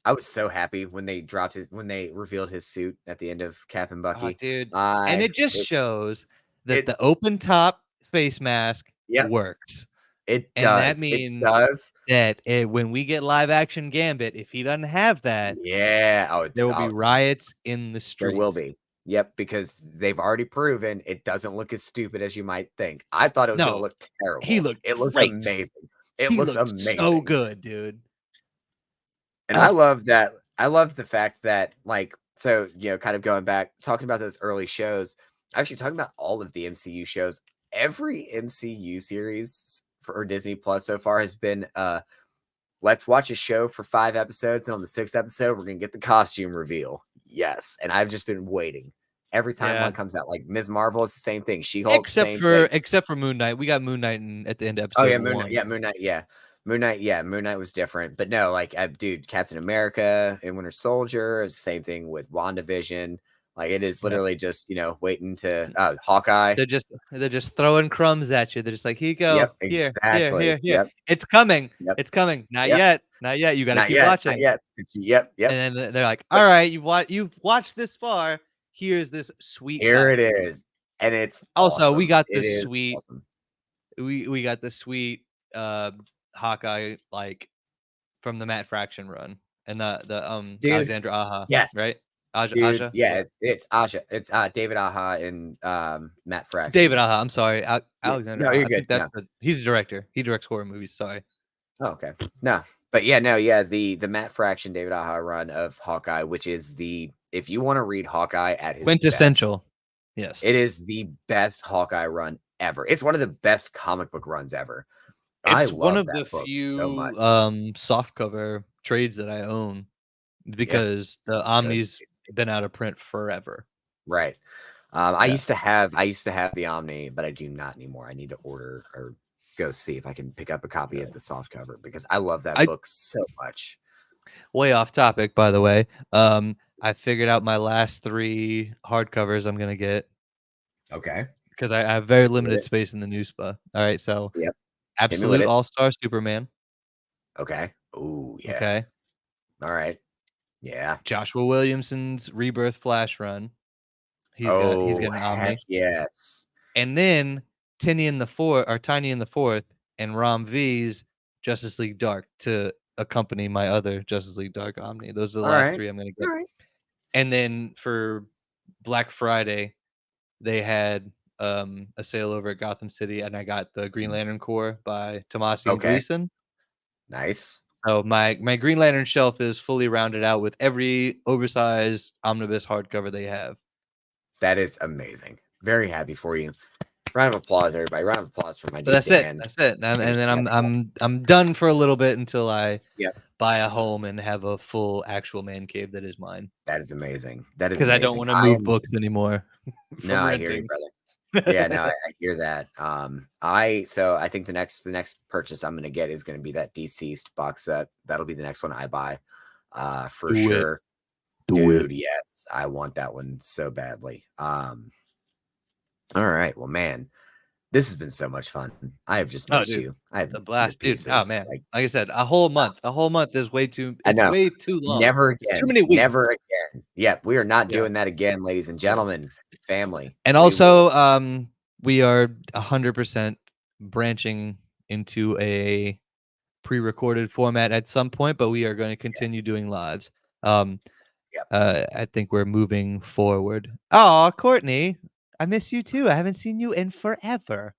I was so happy when they dropped his when they revealed his suit at the end of Cap and Oh, Bucky. dude. And I it just shows that it the open top face mask yep, works. it And that does. It means does. that when we get live action Gambit, if he doesn't have that, Yeah. Oh, there it's will be riots in the there will streets. be. Yep, because they've already proven it doesn't look as stupid as you might think. I thought it was gonna No, look he terrible. looked It looks great. amazing. It He looks looked so amazing. good, dude. And I Oh, love that. I love the fact that, like, so, kind of going back, talking about those early shows, actually talking about all of the MCU shows, every MCU series for Disney Plus so far has been let's watch a show for 5 episodes, and on the 6th episode, we're gonna get the costume reveal. Yes, and I've just been waiting. Every time yeah. one comes out, like Ms. Marvel is the same thing. She-Hulk, same thing. Except for Moon Knight. We got Moon Knight at the end of Oh episode yeah, Moon Knight. 1. Yeah, Moon Knight. Yeah, Moon Knight. Yeah, Moon Knight was different, but no, like, dude, Captain America and Winter Soldier is the same thing with WandaVision. Like, it is Yep. literally just waiting to Hawkeye. They're just throwing crumbs at you. They're just like, "Here you Yep, go. exactly. Here. Yep, It's coming. yep, It's coming. Not yep. yet. Not yet. You gotta Not keep yet. Not watching." yet. Yep, yep. And then they're like, But "Alright, you've watched this far. Here's this sweet here it costume." is, and it's Also, we awesome. got It this is sweet awesome. we got the sweet, Hawkeye, like, from the Matt Fraction run, and Dude, Alexandra Aja, yes. right? Dude, Aja? yeah, Yeah. it's Aja. It's David Aja and Matt David Fraction. Aja, I'm sorry, Yeah. Alexander No, Aja. you're I good. think that's No. he's a director. He directs horror movies, sorry. Oh, okay. No. But yeah, no, yeah, the Matt Fraction David Aja run of Hawkeye, which is if you want to read Hawkeye at his best, Quintessential. Yes. it is the best Hawkeye run ever. It's one of the best comic book runs ever. I It's one love of that the book so few, much. softcover trades that I own Yeah, because the it's good. Omni's been out of print forever. Right. Yeah. I used to have the Omni, but I do not anymore. I need to order or go see if I can pick up a copy of Yeah. the soft cover because I love that I book so much. way off topic, by the way. I figured out my last 3 hardcovers I'm gonna get Okay. because I have very With limited it. space in the new spa. Alright, so Yep. Hit me with Absolute it. All-Star Superman, Okay. Ooh, yeah. okay? All right. Yeah. Joshua Williamson's Rebirth Flash run. He's Oh, got an heck Omni. yes. And then Tiny in the 4th and Rom V's Justice League Dark to accompany my other Justice League Dark Omni. Those are the All last right. 3 I'm gonna All get. right. And then for Black Friday, they had, a sale over at Gotham City, and I got the Green Lantern Corps by Tomasi and Okay. Gleason. Nice. So my Green Lantern shelf is fully rounded out with every oversized omnibus hardcover they have. That is amazing. Very happy for you. Round of applause, everybody. Round of applause for my So dude Dan. that's it, and then Finishing that stuff. I'm done for a little bit until I Yep. buy a home and have a full actual man cave that is mine. That is amazing. That is Because I don't amazing. wanna I move am books anymore no, from I hear you, renting. brother. Yeah, no, I hear that. I think the next purchase I'm gonna get is gonna be that deceased box set. That'll be the next one I buy. For Do it. sure. Do it. Dude, yes. I want that one so badly. All right. Well, man, this has been so much fun. I have just Oh, missed dude, you. I have it's a missed you to blast, dude. Oh, pieces. man. Like, Like I said, a whole month is I it's know. way too long. Never It's too again. many weeks. Never again. Yep, we are not Yeah. doing that again, ladies and gentlemen. Family. And We will. also, we are 100% branching into a pre-recorded format at some point, but we are gonna continue Yes. doing lives. Um, Yep. I think we're moving forward. Aw, Courtney, I miss you too. I haven't seen you in forever.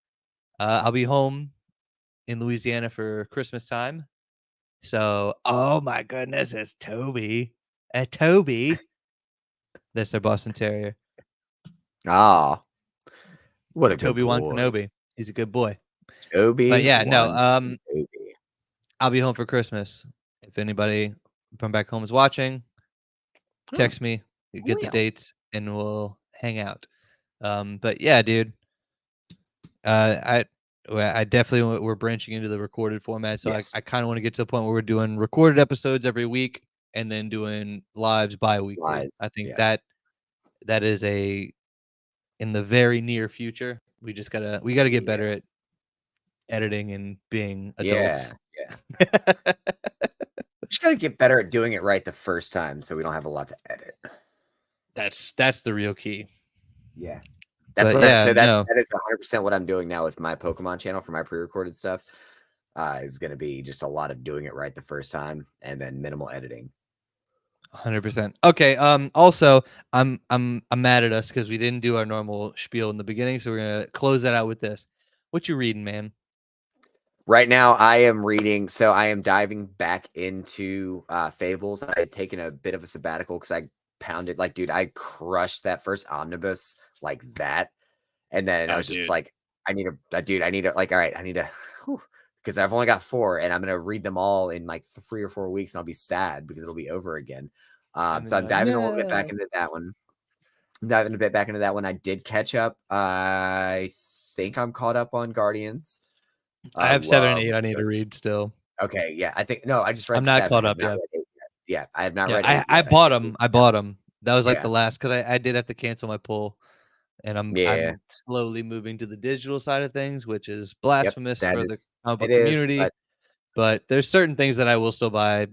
I'll be home in Louisiana for Christmas time. So, oh my goodness, it's Toby. Toby. That's their Boston Terrier. Ah, what a good Toby Wan boy. Kenobi. He's a good boy. But Toby yeah, no, one Toby. I'll be home for Christmas. If anybody from back home is watching, Oh, text me, get the well. dates, and we'll hang out. But yeah, dude, I I definitely we're branching into the recorded format, so Yes. I kind of want to get to the point where we're doing recorded episodes every week and then doing lives bi-weekly. I Lies. think Yeah. that is in the very near future. We gotta get Yeah. better at editing and being adults. Yeah. Yeah. Just gotta get better at doing it right the first time so we don't have a lot to edit. That's the real key. Yeah. That's But what I yeah, so that no, that is 100% what I'm doing now with my Pokemon channel for my pre-recorded stuff. Is gonna be just a lot of doing it right the first time and then minimal editing. 100%. Okay, also, I'm mad at us because we didn't do our normal spiel in the beginning, so we're gonna close that out with this. What you reading, man? Right now, I am reading, so I am diving back into Fables. I had taken a bit of a sabbatical because I pounded, like, dude, I crushed that first omnibus like that. And then I Oh, was just dude. like, dude, I need to, like, all right, I need to, because I've only got 4 and I'm going to read them all in like 3 or 4 weeks and I'll be sad because it'll be over again. And then So you're I'm like, diving a little bit back "No." into that one. I'm diving a bit back into that one. I did catch up. I think I'm caught up on Guardians. I have 7 and Love 8 I need to read still. Okay, yeah, I think no, I just read I'm not 7, caught have up not yet. read 8 yet. Yeah, I have not Yeah, read 8 I yet. I bought did read them. I 7. bought them. That was like Yeah. the last because I did have to cancel my pull, and Yeah. I'm slowly moving to the digital side of things, which is Yep, blasphemous that for the is comic it book is, community. but But there's certain things that I will still buy,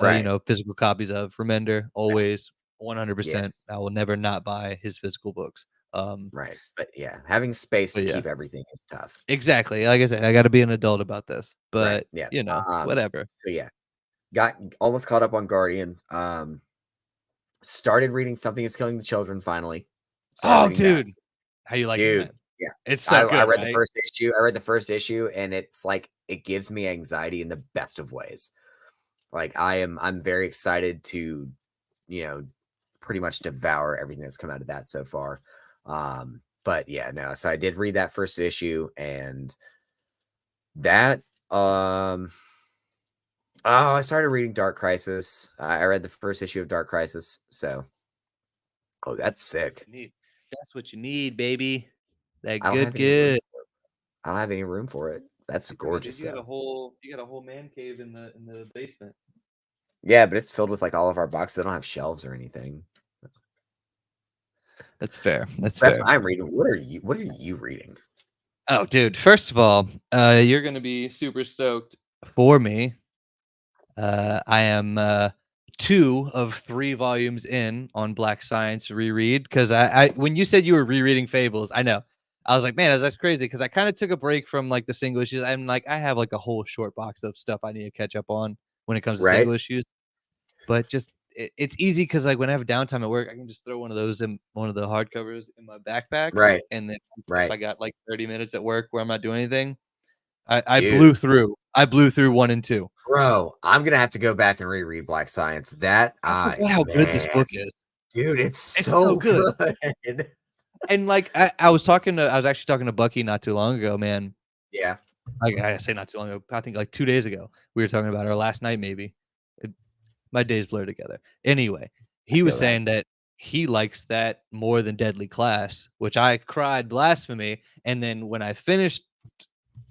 right. physical copies of. Remender, Right. always 100%. Yes. I will never not buy his physical books. Right. But yeah, having space But to yeah, keep everything is tough. exactly. Like I said, I got to be an adult about this. Right. But Yeah. whatever. So yeah, got almost caught up on Guardians. Started reading Something is Killing the Children finally. Started Oh, reading that. dude, how you liking Dude, that? yeah. It's I so I good, read the right? first issue. I read the first issue and it's like it gives me anxiety in the best of ways. Like I'm very excited to, you know, pretty much devour everything that's come out of that so far. But yeah, no. So I did read that first issue and that I started reading Dark Crisis. I read the first issue of Dark Crisis. So oh, that's sick. Need. That's what you need, baby. I That don't good, have any room good. for it. I don't have any room for it. That's You forgot, dude. gorgeous though. You got a whole man cave in the basement. Yeah, but it's filled with like all of our boxes. They don't have shelves or anything. That's fair. That's That's fair. what I'm reading. What are you reading? Oh, dude. First of all, you're gonna be super stoked for me. I am 2 of 3 volumes in on Black Science reread because I when you said you were rereading Fables, I know. I was like, man, that's crazy because I kind of took a break from like the single issues. I'm like, I have like a whole short box of stuff I need to catch up on when it comes to Right, single issues. But just it's easy because like when I have downtime at work, I can just throw one of those in one of the hardcovers in my backpack, right, and then if right, I got like 30 minutes at work where I'm not doing anything, I dude. blew through. I blew through 1 and 2. Bro, I'm gonna have to go back and reread Black Science. That I I forget how good this man, book is. dude, it's It's so so good. good. And, like, I was actually talking to Bucky not too long ago, man. Yeah, I say not too long ago, I think, like, 2 days ago. We were talking about our last night maybe. It my days blur together. Anyway, I he was feel that. saying that he likes that more than Deadly Class, which I cried blasphemy, and then when I finished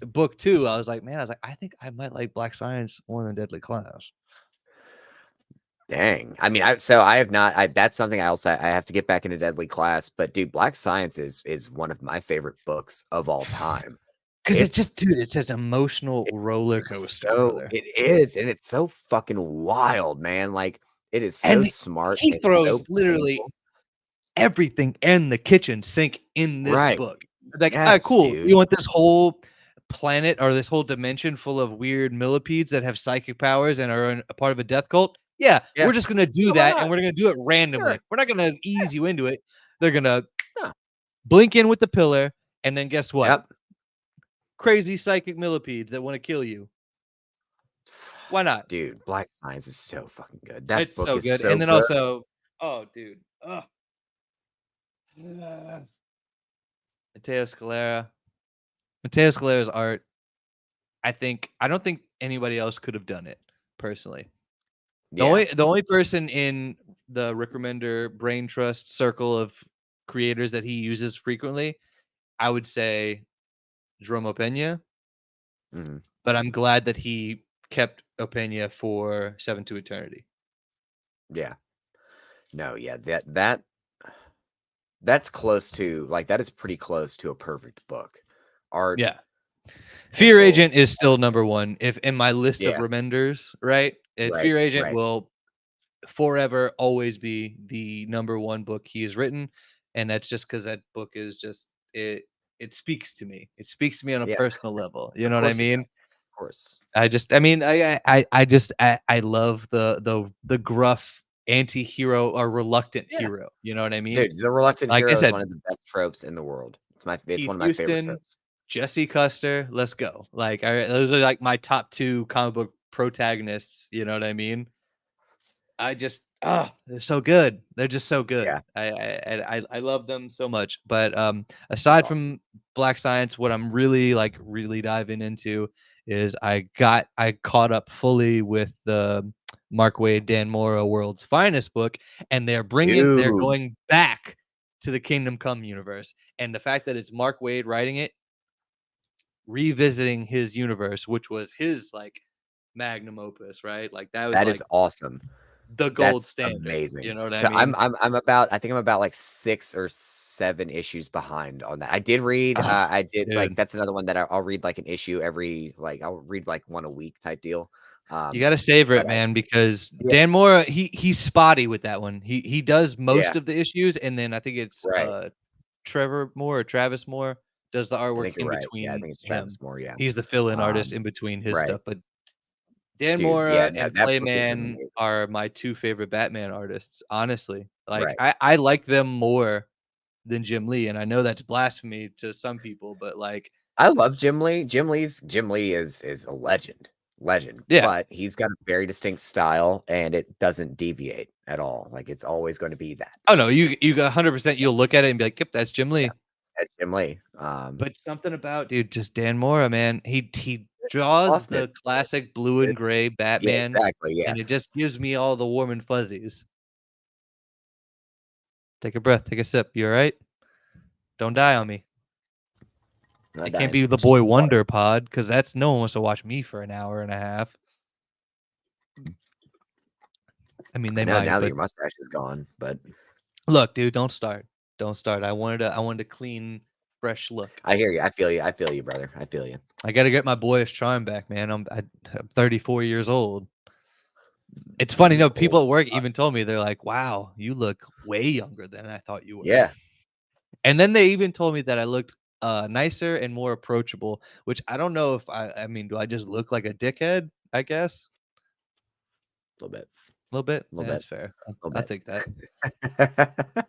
book 2, I was like, "Man," I was like, "I think I might like Black Science more than Deadly Class." Dang. I mean, I have not. That's something I have to get back into Deadly Class. But dude, Black Science is one of my favorite books of all time. 'Cause it's It's just dude, it's an emotional roller it's coaster, so brother. it is, and it's so fucking wild, man. Like it is so And smart he and throws so literally painful. everything in the kitchen sink in this Right. book. Like, "Alright, Yes, cool. You dude. want this whole planet or this whole dimension full of weird millipedes that have psychic powers and are a part of a death cult? Yeah, Yeah. we're just gonna do Yeah, why that, and not? we're gonna do it Sure. randomly. We're not gonna ease you into it. They're gonna Yeah. blink in with the pillar, and then guess what? Yep. Crazy psychic millipedes that wanna kill you. Why not?" Dude, Black Science is so fucking good. That It's book so is good, so and then good. also oh, dude, ugh, Matteo Scalera. Matteo Scalera's art, I don't think anybody else could have done it, personally. Yeah. The only person in the Rick Remender Brain Trust circle of creators that he uses frequently, I would say Jerome Opeña, Mhm. but I'm glad that he kept Opeña for Seven to Eternity. Yeah. No, yeah, that's close to like, that is pretty close to a perfect book. Art, Yeah. Fear Agent pencils. is still number 1. If in my list of Yeah. Remenders, right? Right, Fear Agent right. will forever always be the number 1 book he has written, and that's just because that book is just it speaks to me. It speaks to me on a Yeah, personal level, you of know what I course it mean? does. Of course. I mean, I love the gruff anti-hero or reluctant Yeah. hero, you know what I mean? Dude, the reluctant Like I hero is said, one of the best tropes in the world. It's Keith one of my favorite Houston, tropes. Jesse Custer, let's go. Like, those are like my top 2 comic book protagonists, you know what I mean? I just they're so good. They're just so good. Yeah, I love them so much. But, that's aside awesome. from Black Science, what I'm really, like, really diving into is I caught up fully with the Mark Waid, Dan Mora World's Finest book, and they're Dude, going back to the Kingdom Come universe. And the fact that it's Mark Waid writing it, revisiting his universe, which was his, like, magnum opus, right? Like, that was, that is like, awesome. the gold That's standard, you amazing. know what I So mean? I think I'm about, like, 6 or 7 issues behind on that. I did read, Oh, I did like, dude, that's another one that I'll read, like, an issue every like, I'll read, like, 1 a week type deal. you Um, gotta savor but it, I man, because yeah, Dan Mora, he's spotty with that one. He does yeah, most of the issues, and then I think it's, right. Trevor Moore or Travis Moore does the I artwork think you're in right. Yeah, I between think it's Travis him. Moore, yeah. He's the fill-in artist Um, in between his right. stuff, but Dan Dude, yeah, Mora no, and that book is Clayman amazing. are my 2 favorite Batman artists, honestly. Like, Right. I like them more than Jim Lee, and I know that's blasphemy to some people, but, like I love Jim Lee. Jim Lee is a legend, yeah. but he's got a very distinct style, and it doesn't deviate at all. Like, it's always gonna be that. Oh, no, you got 100% you'll look at it and be like, "Yep, that's Jim Yeah, Lee." that's Jim Lee. But something about, dude, just Dan Mora, man, he draws Softness, the classic blue man. and gray Yeah, Batman, exactly, yeah. and it just gives me all the warm and fuzzies. Take a breath, take a sip, you alright? Don't die on me. Not It can't dying. be the Just Boy drink water. Wonder pod, 'cause that's no one wants to watch me for an hour and a half. I mean, I they know might, now that but your mustache is gone, but look, dude, don't start. Don't start. I wanted a clean, fresh look. I hear you. I feel you. I feel you, brother. I feel you. I gotta get my boyish charm back, man. I'm 34 years old. It's funny, You no, old. people at work even told me, they're like, "Wow, you look way younger than I thought you were." Yeah, And then they even told me that I looked, nicer and more approachable, which I don't know if I mean, do I just look like a dickhead, I guess? a little bit, A little bit? a little Yeah, bit, that's fair. a I'll little take that. bit.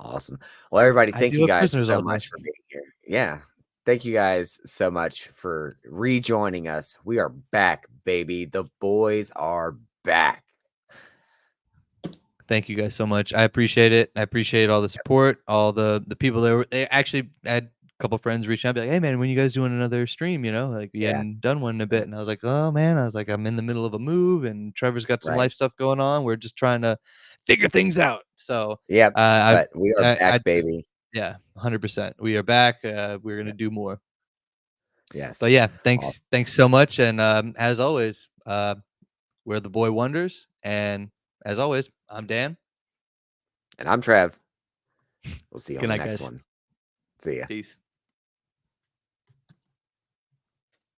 Awesome. Well, everybody, I thank do you have guys prisoners so all day. much for being here. Yeah. Thank you guys so much for rejoining us. We are back, baby. The boys are back. Thank you guys so much. I appreciate it. I appreciate all the support, all the people that were they actually had a couple friends reach out, be like, "Hey man, when you guys doing another stream?" You know, like we Yeah. hadn't done one in a Yeah. bit. And I was like, "Oh man," I was like, "I'm in the middle of a move and Trevor's got some Right. life stuff going on. We're just trying to figure things out." So Yep. uh But we are I back, baby. yeah, 100%. We are back. We're Yeah. gonna do more. Yes. But yeah, Awesome. thanks so much. And as always, we're the boy wonders. And as always, I'm Dan. And I'm Trev. We'll see you on Good the night, next guys. one. See ya. Peace.